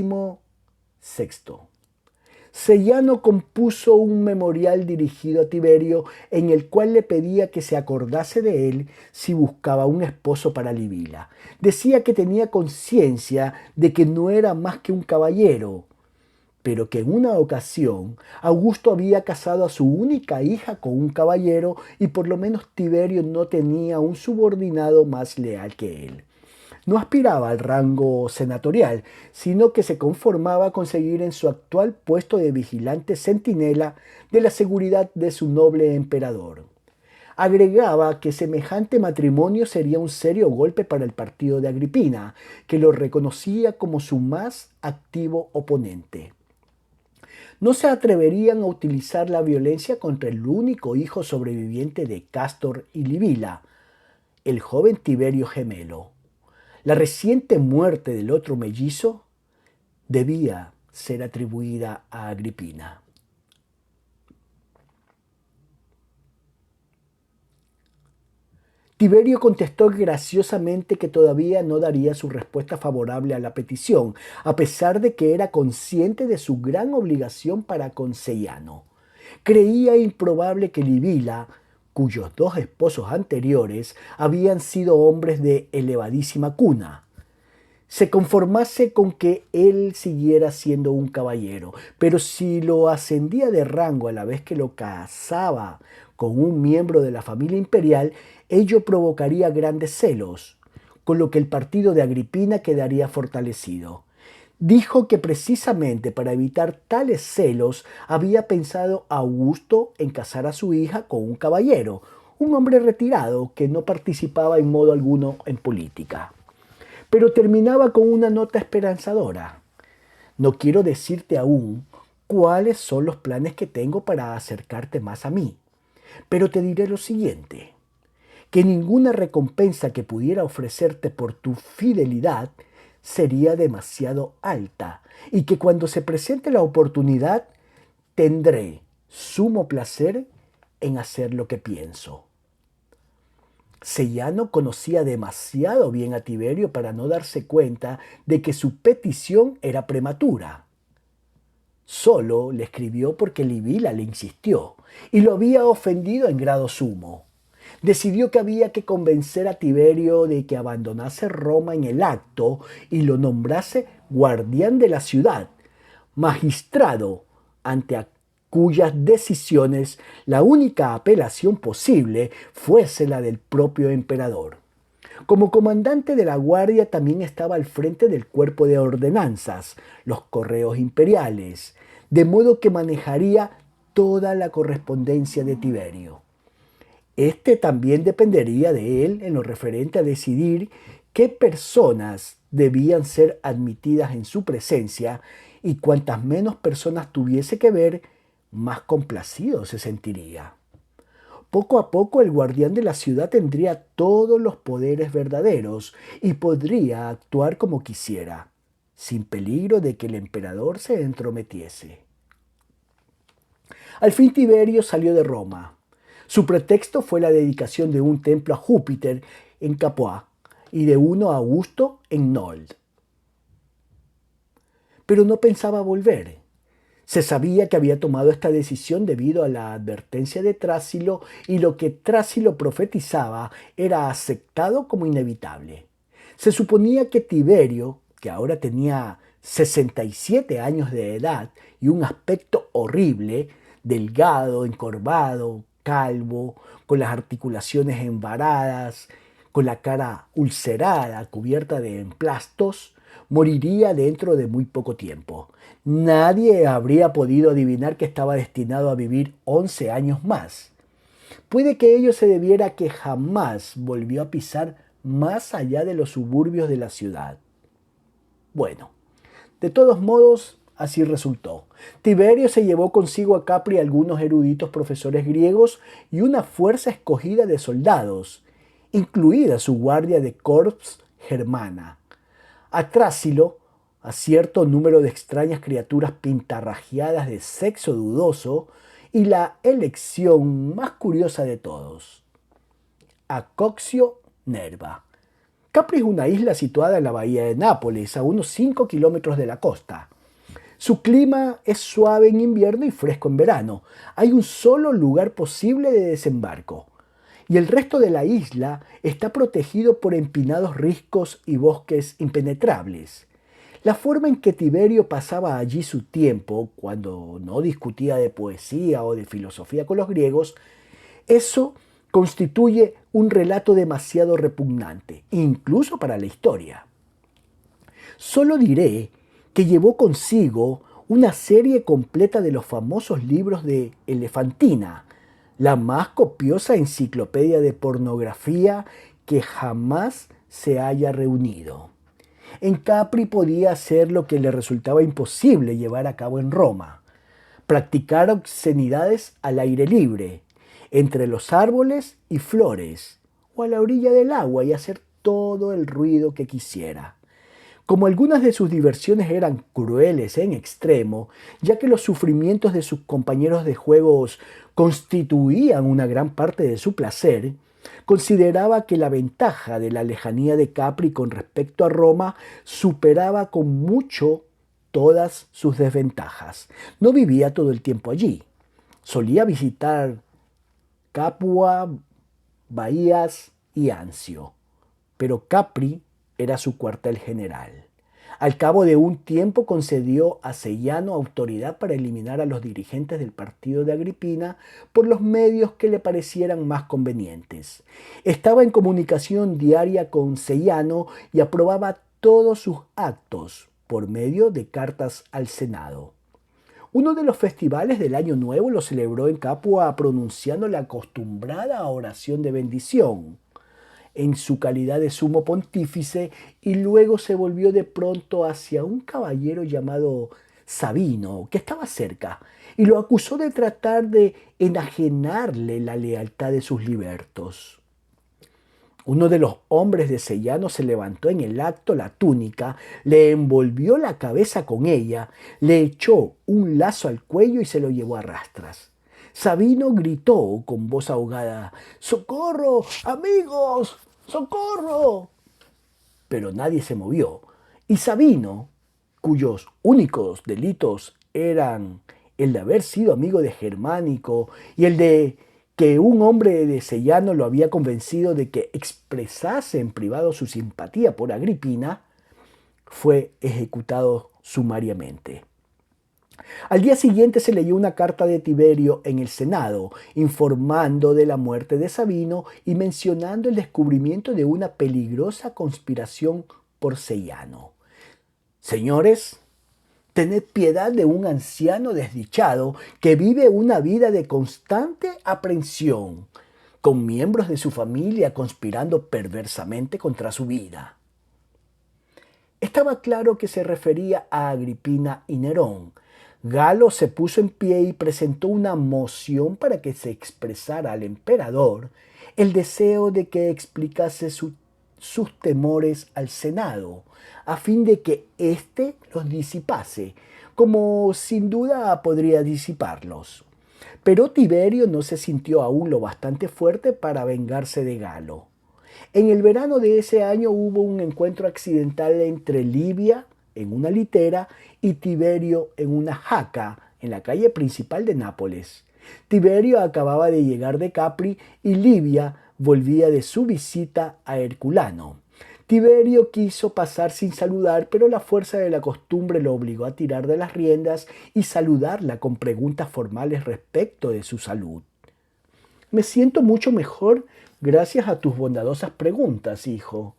Seiano compuso un memorial dirigido a Tiberio en el cual le pedía que se acordase de él si buscaba un esposo para Livila. Decía que tenía conciencia de que no era más que un caballero, pero que en una ocasión Augusto había casado a su única hija con un caballero y por lo menos Tiberio no tenía un subordinado más leal que él. No aspiraba al rango senatorial, sino que se conformaba con seguir en su actual puesto de vigilante centinela de la seguridad de su noble emperador. Agregaba que semejante matrimonio sería un serio golpe para el partido de Agripina, que lo reconocía como su más activo oponente. No se atreverían a utilizar la violencia contra el único hijo sobreviviente de Cástor y Livila, el joven Tiberio Gemelo. La reciente muerte del otro mellizo debía ser atribuida a Agripina. Tiberio contestó graciosamente que todavía no daría su respuesta favorable a la petición, a pesar de que era consciente de su gran obligación para con Seiano. Creía improbable que Livila, cuyos dos esposos anteriores habían sido hombres de elevadísima cuna, se conformase con que él siguiera siendo un caballero, pero si lo ascendía de rango a la vez que lo casaba con un miembro de la familia imperial, ello provocaría grandes celos, con lo que el partido de Agripina quedaría fortalecido. Dijo que precisamente para evitar tales celos había pensado Augusto en casar a su hija con un caballero, un hombre retirado que no participaba en modo alguno en política. Pero terminaba con una nota esperanzadora. No quiero decirte aún cuáles son los planes que tengo para acercarte más a mí, pero te diré lo siguiente, que ninguna recompensa que pudiera ofrecerte por tu fidelidad sería demasiado alta y que cuando se presente la oportunidad tendré sumo placer en hacer lo que pienso. Seiano conocía demasiado bien a Tiberio para no darse cuenta de que su petición era prematura. Solo le escribió porque Livila le insistió y lo había ofendido en grado sumo. Decidió que había que convencer a Tiberio de que abandonase Roma en el acto y lo nombrase guardián de la ciudad, magistrado ante cuyas decisiones la única apelación posible fuese la del propio emperador. Como comandante de la guardia también estaba al frente del cuerpo de ordenanzas, los correos imperiales, de modo que manejaría toda la correspondencia de Tiberio. Este también dependería de él en lo referente a decidir qué personas debían ser admitidas en su presencia y cuantas menos personas tuviese que ver, más complacido se sentiría. Poco a poco el guardián de la ciudad tendría todos los poderes verdaderos y podría actuar como quisiera, sin peligro de que el emperador se entrometiese. Al fin Tiberio salió de Roma. Su pretexto fue la dedicación de un templo a Júpiter en Capua y de uno a Augusto en Nold. Pero no pensaba volver. Se sabía que había tomado esta decisión debido a la advertencia de Trásilo y lo que Trásilo profetizaba era aceptado como inevitable. Se suponía que Tiberio, que ahora tenía 67 años de edad y un aspecto horrible, delgado, encorvado, calvo, con las articulaciones envaradas, con la cara ulcerada, cubierta de emplastos, moriría dentro de muy poco tiempo. Nadie habría podido adivinar que estaba destinado a vivir 11 años más. Puede que ello se debiera a que jamás volvió a pisar más allá de los suburbios de la ciudad. Bueno, de todos modos, así resultó. Tiberio se llevó consigo a Capri algunos eruditos profesores griegos y una fuerza escogida de soldados, incluida su guardia de corps germana. A Trásilo, a cierto número de extrañas criaturas pintarrajeadas de sexo dudoso y la elección más curiosa de todos, a Coxio Nerva. Capri es una isla situada en la bahía de Nápoles, a unos 5 kilómetros de la costa. Su clima es suave en invierno y fresco en verano. Hay un solo lugar posible de desembarco, y el resto de la isla está protegido por empinados riscos y bosques impenetrables. La forma en que Tiberio pasaba allí su tiempo, cuando no discutía de poesía o de filosofía con los griegos, eso constituye un relato demasiado repugnante, incluso para la historia. Solo diré que llevó consigo una serie completa de los famosos libros de Elefantina, la más copiosa enciclopedia de pornografía que jamás se haya reunido. En Capri podía hacer lo que le resultaba imposible llevar a cabo en Roma: practicar obscenidades al aire libre, entre los árboles y flores, o a la orilla del agua, y hacer todo el ruido que quisiera. Como algunas de sus diversiones eran crueles en extremo, ya que los sufrimientos de sus compañeros de juegos constituían una gran parte de su placer, consideraba que la ventaja de la lejanía de Capri con respecto a Roma superaba con mucho todas sus desventajas. No vivía todo el tiempo allí. Solía visitar Capua, Bahías y Anzio, pero Capri era su cuartel general. Al cabo de un tiempo concedió a Seyano autoridad para eliminar a los dirigentes del partido de Agripina por los medios que le parecieran más convenientes. Estaba en comunicación diaria con Seyano y aprobaba todos sus actos por medio de cartas al Senado. Uno de los festivales del Año Nuevo lo celebró en Capua pronunciando la acostumbrada oración de bendición en su calidad de sumo pontífice, y luego se volvió de pronto hacia un caballero llamado Sabino, que estaba cerca, y lo acusó de tratar de enajenarle la lealtad de sus libertos. Uno de los hombres de Seyano se levantó en el acto la túnica, le envolvió la cabeza con ella, le echó un lazo al cuello y se lo llevó a rastras. Sabino gritó con voz ahogada: ¡Socorro, amigos! ¡Socorro! Pero nadie se movió, y Sabino, cuyos únicos delitos eran el de haber sido amigo de Germánico y el de que un hombre de Seyano lo había convencido de que expresase en privado su simpatía por Agripina, fue ejecutado sumariamente. Al día siguiente se leyó una carta de Tiberio en el Senado, informando de la muerte de Sabino y mencionando el descubrimiento de una peligrosa conspiración por Seiano. Señores, tened piedad de un anciano desdichado que vive una vida de constante aprensión, con miembros de su familia conspirando perversamente contra su vida. Estaba claro que se refería a Agripina y Nerón. Galo se puso en pie y presentó una moción para que se expresara al emperador el deseo de que explicase sus temores al Senado, a fin de que éste los disipase, como sin duda podría disiparlos. Pero Tiberio no se sintió aún lo bastante fuerte para vengarse de Galo. En el verano de ese año hubo un encuentro accidental entre Livia en una litera y Tiberio en una jaca en la calle principal de Nápoles. Tiberio acababa de llegar de Capri y Livia volvía de su visita a Herculano. Tiberio quiso pasar sin saludar, pero la fuerza de la costumbre lo obligó a tirar de las riendas y saludarla con preguntas formales respecto de su salud. Me siento mucho mejor gracias a tus bondadosas preguntas, hijo,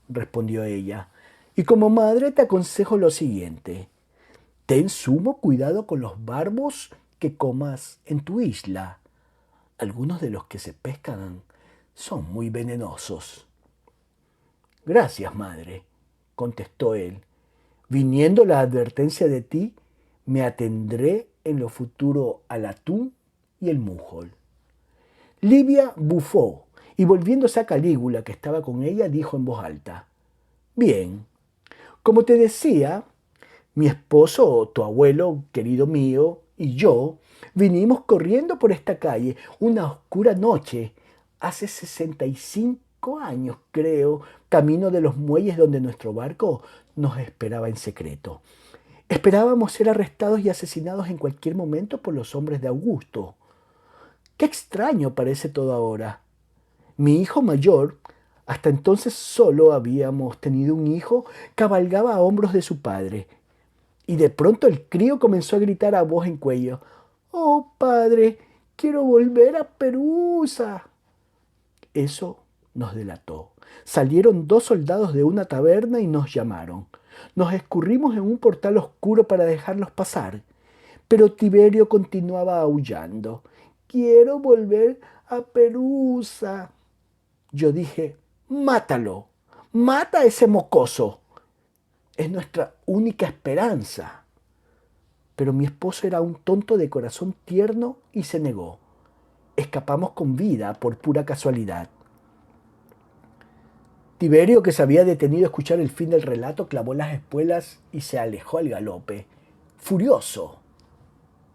respondió ella. Y como madre te aconsejo lo siguiente. Ten sumo cuidado con los barbos que comas en tu isla. Algunos de los que se pescan son muy venenosos. Gracias, madre, contestó él. Viniendo la advertencia de ti, me atendré en lo futuro al atún y el mújol. Livia bufó y volviéndose a Calígula, que estaba con ella, dijo en voz alta, bien, como te decía, mi esposo, tu abuelo, querido mío, y yo vinimos corriendo por esta calle una oscura noche, hace 65 años, creo, camino de los muelles donde nuestro barco nos esperaba en secreto. Esperábamos ser arrestados y asesinados en cualquier momento por los hombres de Augusto. Qué extraño parece todo ahora. Mi hijo mayor, hasta entonces solo habíamos tenido un hijo, cabalgaba a hombros de su padre. Y de pronto el crío comenzó a gritar a voz en cuello, «¡Oh, padre, quiero volver a Perusa!». Eso nos delató. Salieron 2 soldados de una taberna y nos llamaron. Nos escurrimos en un portal oscuro para dejarlos pasar. Pero Tiberio continuaba aullando. «Quiero volver a Perusa». Yo dije, «Mátalo, mata a ese mocoso. Es nuestra única esperanza». Pero mi esposo era un tonto de corazón tierno y se negó. Escapamos con vida por pura casualidad. Tiberio, que se había detenido a escuchar el fin del relato, clavó las espuelas y se alejó al galope. Furioso.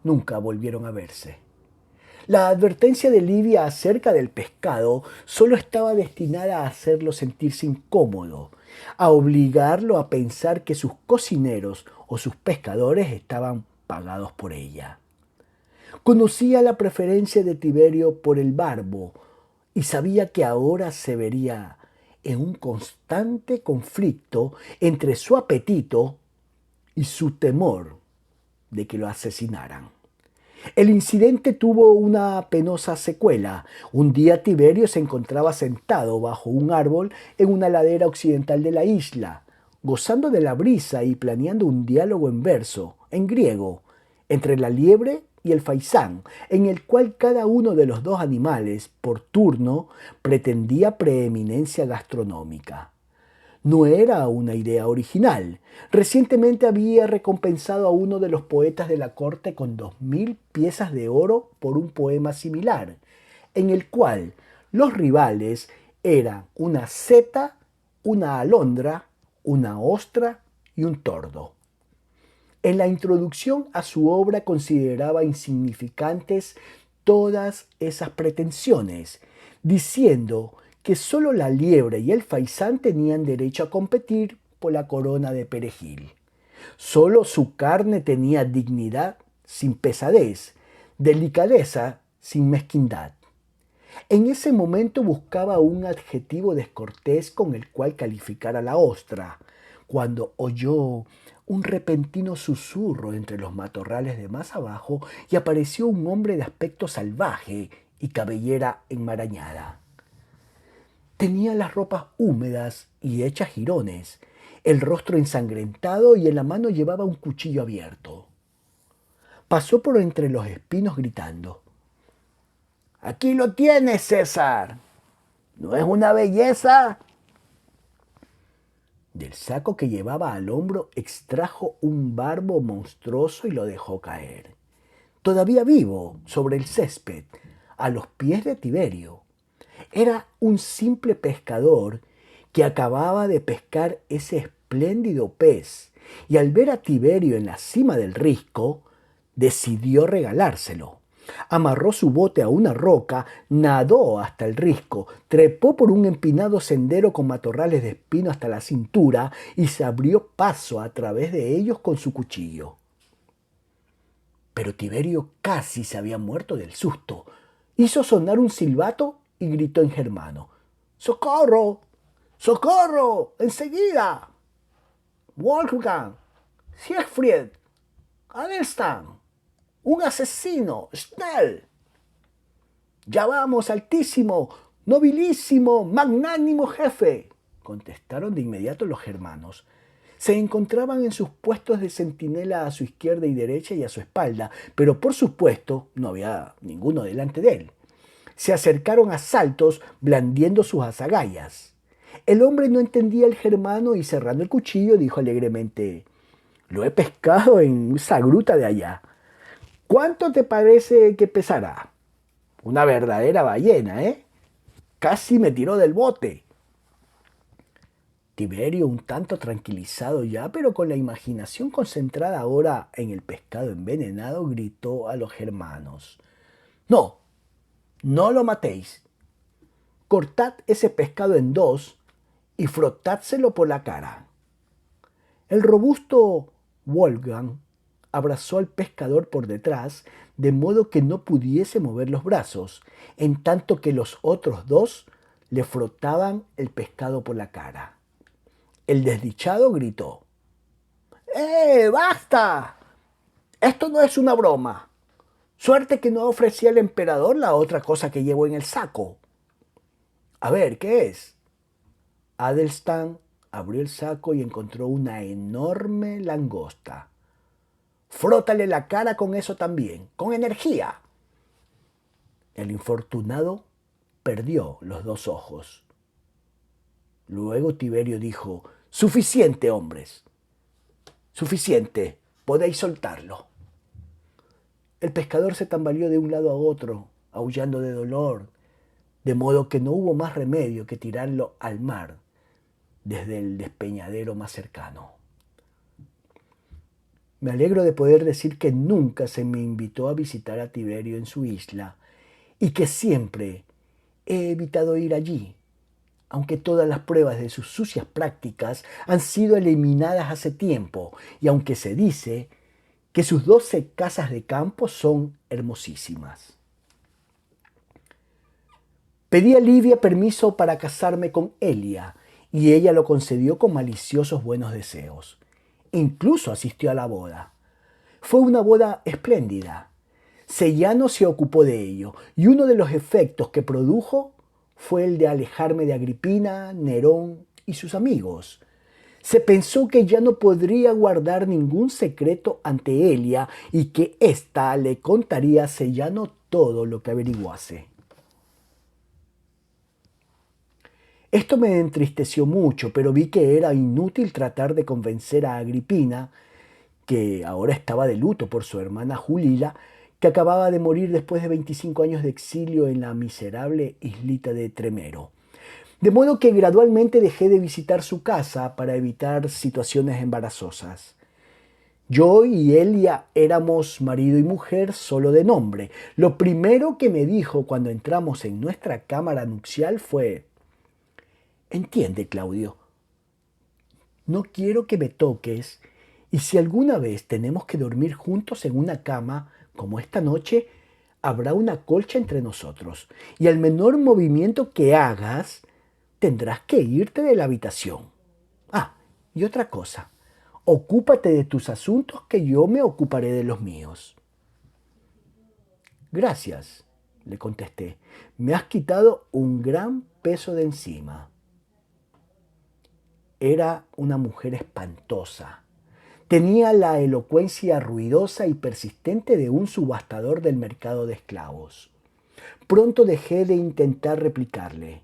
Nunca volvieron a verse. La advertencia de Livia acerca del pescado solo estaba destinada a hacerlo sentirse incómodo, a obligarlo a pensar que sus cocineros o sus pescadores estaban pagados por ella. Conocía la preferencia de Tiberio por el barbo y sabía que ahora se vería en un constante conflicto entre su apetito y su temor de que lo asesinaran. El incidente tuvo una penosa secuela. Un día Tiberio se encontraba sentado bajo un árbol en una ladera occidental de la isla, gozando de la brisa y planeando un diálogo en verso, en griego, entre la liebre y el faisán, en el cual cada uno de los dos animales, por turno, pretendía preeminencia gastronómica. No era una idea original. Recientemente había recompensado a uno de los poetas de la corte con 2000 piezas de oro por un poema similar, en el cual los rivales eran una seta, una alondra, una ostra y un tordo. En la introducción a su obra consideraba insignificantes todas esas pretensiones, diciendo que solo la liebre y el faisán tenían derecho a competir por la corona de perejil. Solo su carne tenía dignidad sin pesadez, delicadeza sin mezquindad. En ese momento buscaba un adjetivo descortés con el cual calificar a la ostra, cuando oyó un repentino susurro entre los matorrales de más abajo y apareció un hombre de aspecto salvaje y cabellera enmarañada. Tenía las ropas húmedas y hechas jirones, el rostro ensangrentado y en la mano llevaba un cuchillo abierto. Pasó por entre los espinos gritando: «Aquí lo tienes, César. ¿No es una belleza?». Del saco que llevaba al hombro extrajo un barbo monstruoso y lo dejó caer, todavía vivo, sobre el césped, a los pies de Tiberio. Era un simple pescador que acababa de pescar ese espléndido pez y al ver a Tiberio en la cima del risco, decidió regalárselo. Amarró su bote a una roca, nadó hasta el risco, trepó por un empinado sendero con matorrales de espino hasta la cintura y se abrió paso a través de ellos con su cuchillo. Pero Tiberio casi se había muerto del susto. Hizo sonar un silbato y gritó en germano: «¡Socorro! ¡Socorro! ¡Enseguida! Wolfgang, Siegfried, Adelstan, un asesino, schnell». «Ya vamos, altísimo, nobilísimo, magnánimo jefe», contestaron de inmediato los germanos. Se encontraban en sus puestos de centinela a su izquierda y derecha y a su espalda, pero por supuesto no había ninguno delante de él. Se acercaron a saltos, blandiendo sus azagallas. El hombre no entendía el germano y cerrando el cuchillo dijo alegremente: «Lo he pescado en esa gruta de allá. ¿Cuánto te parece que pesará? Una verdadera ballena, ¿eh? Casi me tiró del bote». Tiberio, un tanto tranquilizado ya, pero con la imaginación concentrada ahora en el pescado envenenado, gritó a los germanos: «No, no lo matéis. Cortad ese pescado en dos y frotádselo por la cara». El robusto Wolfgang abrazó al pescador por detrás, de modo que no pudiese mover los brazos, en tanto que los otros dos le frotaban el pescado por la cara. El desdichado gritó: ¡Basta! Esto no es una broma. Suerte que no ofrecí al emperador la otra cosa que llevo en el saco». «A ver, ¿qué es?». Adelstan abrió el saco y encontró una enorme langosta. «Frótale la cara con eso también, con energía». El infortunado perdió los dos ojos. Luego Tiberio dijo: «Suficiente, hombres. Suficiente. Podéis soltarlo». El pescador se tambaleó de un lado a otro, aullando de dolor, de modo que no hubo más remedio que tirarlo al mar desde el despeñadero más cercano. Me alegro de poder decir que nunca se me invitó a visitar a Tiberio en su isla y que siempre he evitado ir allí, aunque todas las pruebas de sus sucias prácticas han sido eliminadas hace tiempo y aunque se dice que sus 12 casas de campo son hermosísimas. Pedí a Livia permiso para casarme con Elia y ella lo concedió con maliciosos buenos deseos. Incluso asistió a la boda. Fue una boda espléndida. Sellano se ocupó de ello y uno de los efectos que produjo fue el de alejarme de Agripina, Nerón y sus amigos. Se pensó que ya no podría guardar ningún secreto ante Elia y que ésta le contaría a Sellano todo lo que averiguase. Esto me entristeció mucho, pero vi que era inútil tratar de convencer a Agripina, que ahora estaba de luto por su hermana Julila, que acababa de morir después de 25 años de exilio en la miserable islita de Tremero. De modo que gradualmente dejé de visitar su casa para evitar situaciones embarazosas. Yo y Elia éramos marido y mujer solo de nombre. Lo primero que me dijo cuando entramos en nuestra cámara nupcial fue: «Entiende, Claudio, no quiero que me toques y si alguna vez tenemos que dormir juntos en una cama, como esta noche, habrá una colcha entre nosotros y al menor movimiento que hagas, tendrás que irte de la habitación. Ah, y otra cosa, Ocúpate de tus asuntos que yo me ocuparé de los míos. Gracias, le contesté. Me has quitado un gran peso de encima. Era una mujer espantosa. Tenía la elocuencia ruidosa y persistente de un subastador del mercado de esclavos. Pronto dejé de intentar replicarle.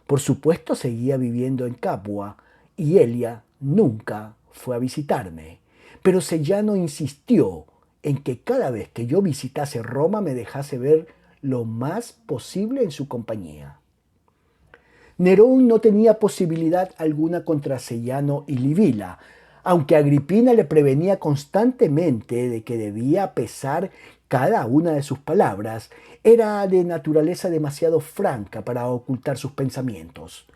Por supuesto seguía viviendo en Capua y Elia nunca fue a visitarme, pero Sellano insistió en que cada vez que yo visitase Roma me dejase ver lo más posible en su compañía. Nerón no tenía posibilidad alguna contra Sellano y Livila, aunque Agripina le prevenía constantemente de que debía pesar cada una de sus palabras. Era de naturaleza demasiado franca para ocultar sus pensamientos.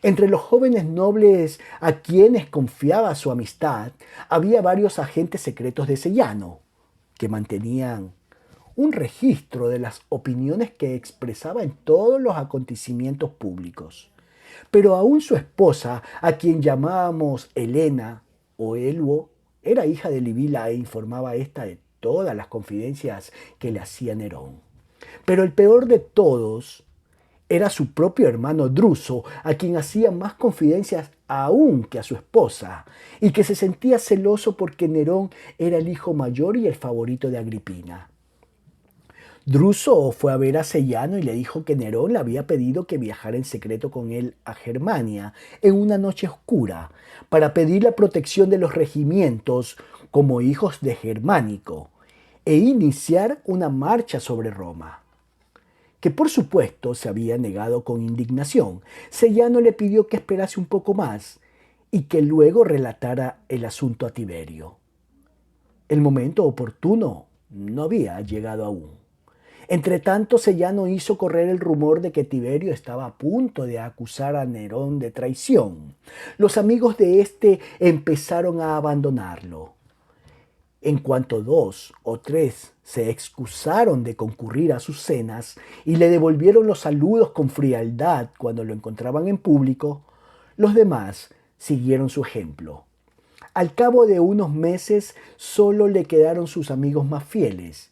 Entre los jóvenes nobles a quienes confiaba su amistad, había varios agentes secretos de Sellano, que mantenían un registro de las opiniones que expresaba en todos los acontecimientos públicos. Pero aún su esposa, a quien llamábamos Helena o Eluo, era hija de Livila e informaba a esta de todas las confidencias que le hacía Nerón. Pero el peor de todos era su propio hermano Druso, a quien hacía más confidencias aún que a su esposa, y que se sentía celoso porque Nerón era el hijo mayor y el favorito de Agripina. Druso fue a ver a Sellano y le dijo que Nerón le había pedido que viajara en secreto con él a Germania en una noche oscura para pedir la protección de los regimientos como hijos de Germánico e iniciar una marcha sobre Roma, que por supuesto se había negado con indignación. Sellano le pidió que esperase un poco más y que luego relatara el asunto a Tiberio. El momento oportuno no había llegado aún. Entretanto, Sellano hizo correr el rumor de que Tiberio estaba a punto de acusar a Nerón de traición. Los amigos de éste empezaron a abandonarlo. En cuanto 2 o 3 se excusaron de concurrir a sus cenas y le devolvieron los saludos con frialdad cuando lo encontraban en público, los demás siguieron su ejemplo. Al cabo de unos meses solo le quedaron sus amigos más fieles.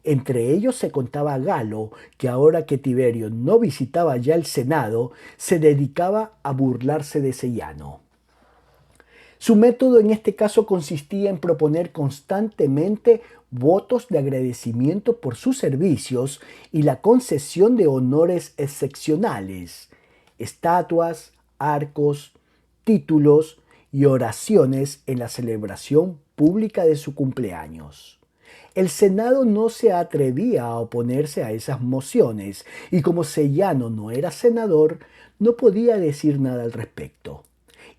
Entre ellos se contaba Galo, que ahora que Tiberio no visitaba ya el Senado, se dedicaba a burlarse de Sellano. Su método en este caso consistía en proponer constantemente votos de agradecimiento por sus servicios y la concesión de honores excepcionales, estatuas, arcos, títulos y oraciones en la celebración pública de su cumpleaños. El Senado no se atrevía a oponerse a esas mociones y como Sellano no era senador, no podía decir nada al respecto.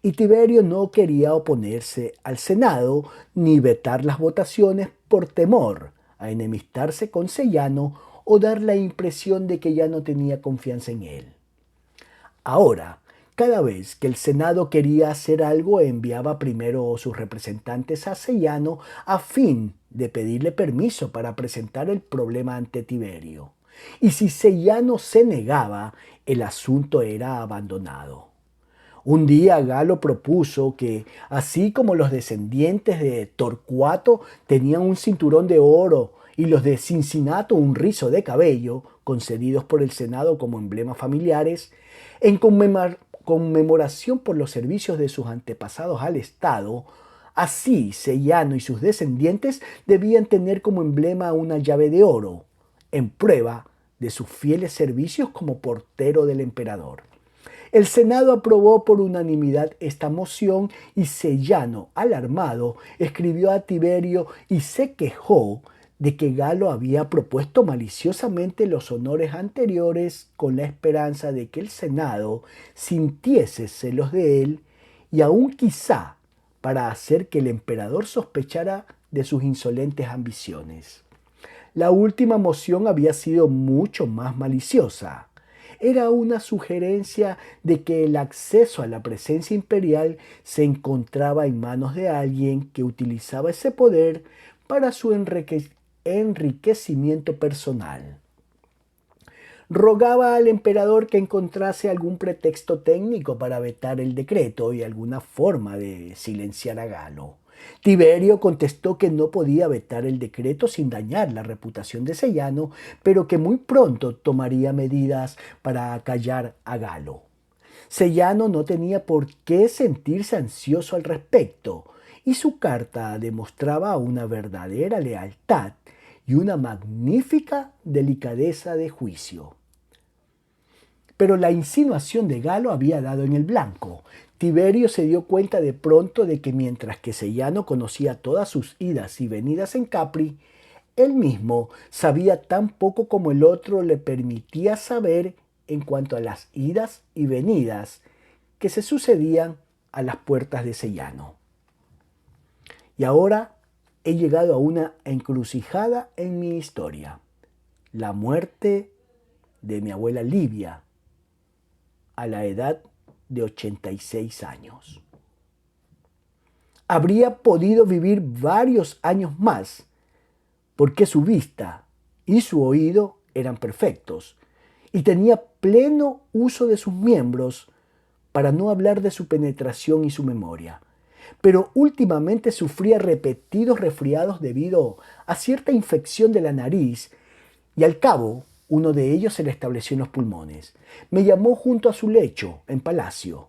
Y Tiberio no quería oponerse al Senado ni vetar las votaciones por temor a enemistarse con Sellano o dar la impresión de que ya no tenía confianza en él. Ahora, cada vez que el Senado quería hacer algo, enviaba primero sus representantes a Sellano a fin de pedirle permiso para presentar el problema ante Tiberio. Y si Sellano se negaba, el asunto era abandonado. Un día Galo propuso que, así como los descendientes de Torcuato tenían un cinturón de oro y los de Cincinato un rizo de cabello, concedidos por el Senado como emblemas familiares, en conmemoración por los servicios de sus antepasados al Estado, así Sellano y sus descendientes debían tener como emblema una llave de oro, en prueba de sus fieles servicios como portero del emperador. El Senado aprobó por unanimidad esta moción y Sellano, alarmado, escribió a Tiberio y se quejó de que Galo había propuesto maliciosamente los honores anteriores con la esperanza de que el Senado sintiese celos de él y aún quizá para hacer que el emperador sospechara de sus insolentes ambiciones. La última moción había sido mucho más maliciosa. Era una sugerencia de que el acceso a la presencia imperial se encontraba en manos de alguien que utilizaba ese poder para su enriquecimiento personal. Rogaba al emperador que encontrase algún pretexto técnico para vetar el decreto y alguna forma de silenciar a Galo. Tiberio contestó que no podía vetar el decreto sin dañar la reputación de Sellano, pero que muy pronto tomaría medidas para acallar a Galo. Sellano no tenía por qué sentirse ansioso al respecto, y su carta demostraba una verdadera lealtad y una magnífica delicadeza de juicio. Pero la insinuación de Galo había dado en el blanco. Tiberio se dio cuenta de pronto de que mientras que Sellano conocía todas sus idas y venidas en Capri, él mismo sabía tan poco como el otro le permitía saber en cuanto a las idas y venidas que se sucedían a las puertas de Sellano. Y ahora he llegado a una encrucijada en mi historia. La muerte de mi abuela Livia a la edad de 86 años. Habría podido vivir varios años más porque su vista y su oído eran perfectos y tenía pleno uso de sus miembros, para no hablar de su penetración y su memoria. Pero últimamente sufría repetidos resfriados debido a cierta infección de la nariz y al cabo uno de ellos se le estableció en los pulmones. Me llamó junto a su lecho, en Palacio.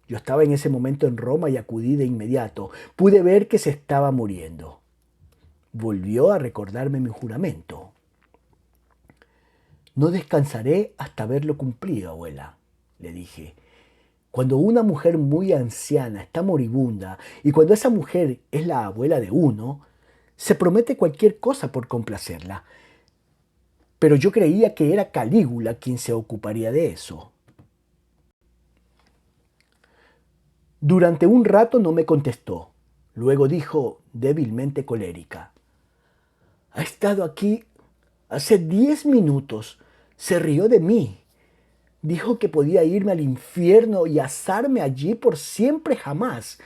Yo estaba en ese momento en Roma y acudí de inmediato. Pude ver que se estaba muriendo. Volvió a recordarme mi juramento. No descansaré hasta verlo cumplido, abuela, le dije. Cuando una mujer muy anciana está moribunda y cuando esa mujer es la abuela de uno, se promete cualquier cosa por complacerla. Pero yo creía que era Calígula quien se ocuparía de eso. Durante un rato no me contestó. Luego dijo, débilmente colérica: ha estado aquí hace 10 minutos. Se rió de mí. Dijo que podía irme al infierno y asarme allí por siempre jamás,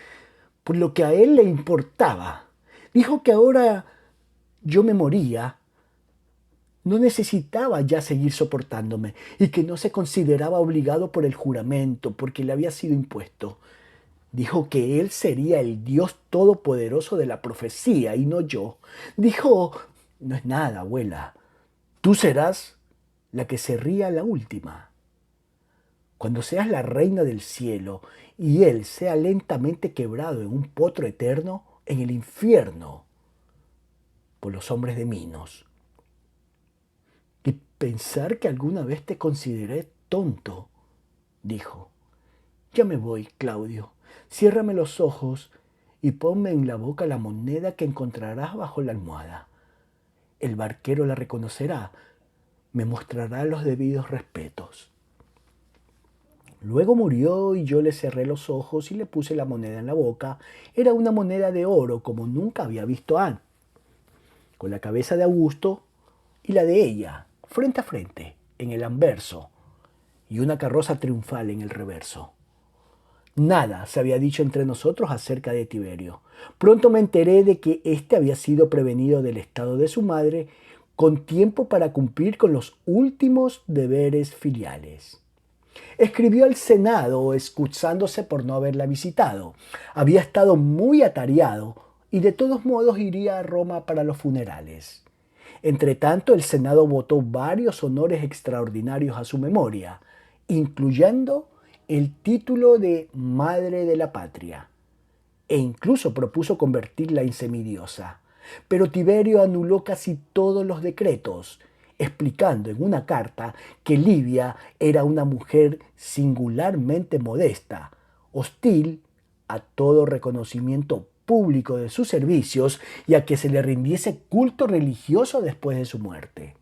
por lo que a él le importaba. Dijo que ahora yo me moría, no necesitaba ya seguir soportándome y que no se consideraba obligado por el juramento porque le había sido impuesto. Dijo que él sería el Dios todopoderoso de la profecía y no yo. Dijo, no es nada, abuela, tú serás la que se ría la última. Cuando seas la reina del cielo y él sea lentamente quebrado en un potro eterno en el infierno por los hombres de Minos. Y pensar que alguna vez te consideré tonto, dijo. Ya me voy, Claudio. Ciérrame los ojos y ponme en la boca la moneda que encontrarás bajo la almohada. El barquero la reconocerá, me mostrará los debidos respetos. Luego murió y yo le cerré los ojos y le puse la moneda en la boca. Era una moneda de oro como nunca había visto antes, con la cabeza de Augusto y la de ella, frente a frente, en el anverso, y una carroza triunfal en el reverso. Nada se había dicho entre nosotros acerca de Tiberio. Pronto me enteré de que éste había sido prevenido del estado de su madre con tiempo para cumplir con los últimos deberes filiales. Escribió al Senado excusándose por no haberla visitado. Había estado muy atareado y de todos modos iría a Roma para los funerales. Entretanto, el Senado votó varios honores extraordinarios a su memoria, incluyendo el título de Madre de la Patria, e incluso propuso convertirla en semidiosa. Pero Tiberio anuló casi todos los decretos, explicando en una carta que Livia era una mujer singularmente modesta, hostil a todo reconocimiento público de sus servicios y a que se le rindiese culto religioso después de su muerte.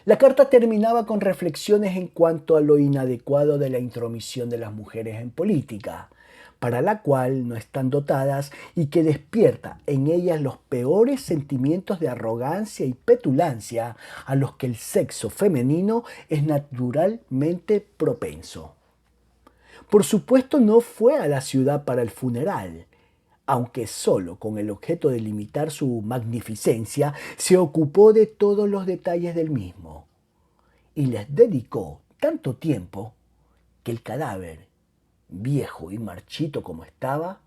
La carta terminaba con reflexiones en cuanto a lo inadecuado de la intromisión de las mujeres en política, para la cual no están dotadas y que despierta en ellas los peores sentimientos de arrogancia y petulancia a los que el sexo femenino es naturalmente propenso. Por supuesto, no fue a la ciudad para el funeral, aunque solo con el objeto de limitar su magnificencia, se ocupó de todos los detalles del mismo y les dedicó tanto tiempo que el cadáver, viejo y marchito como estaba,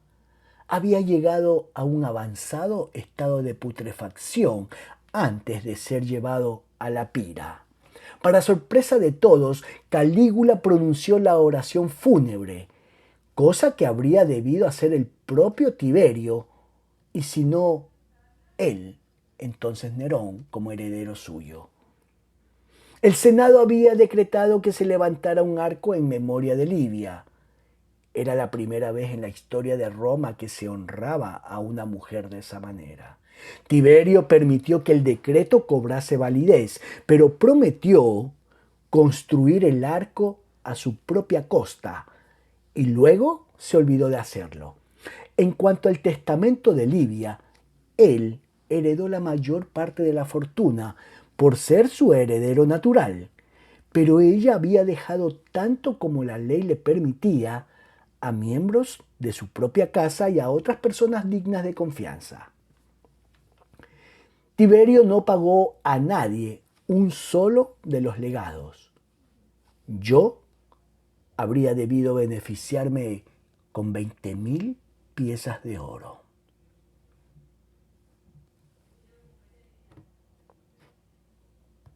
había llegado a un avanzado estado de putrefacción antes de ser llevado a la pira. Para sorpresa de todos, Calígula pronunció la oración fúnebre, cosa que habría debido hacer el propio Tiberio, y si no él, entonces Nerón, como heredero suyo. El Senado había decretado que se levantara un arco en memoria de Livia. Era la primera vez en la historia de Roma que se honraba a una mujer de esa manera. Tiberio permitió que el decreto cobrase validez, pero prometió construir el arco a su propia costa y luego se olvidó de hacerlo. En cuanto al testamento de Livia, él heredó la mayor parte de la fortuna por ser su heredero natural, pero ella había dejado tanto como la ley le permitía a miembros de su propia casa y a otras personas dignas de confianza. Tiberio no pagó a nadie un solo de los legados. Yo habría debido beneficiarme con 20.000 piezas de oro.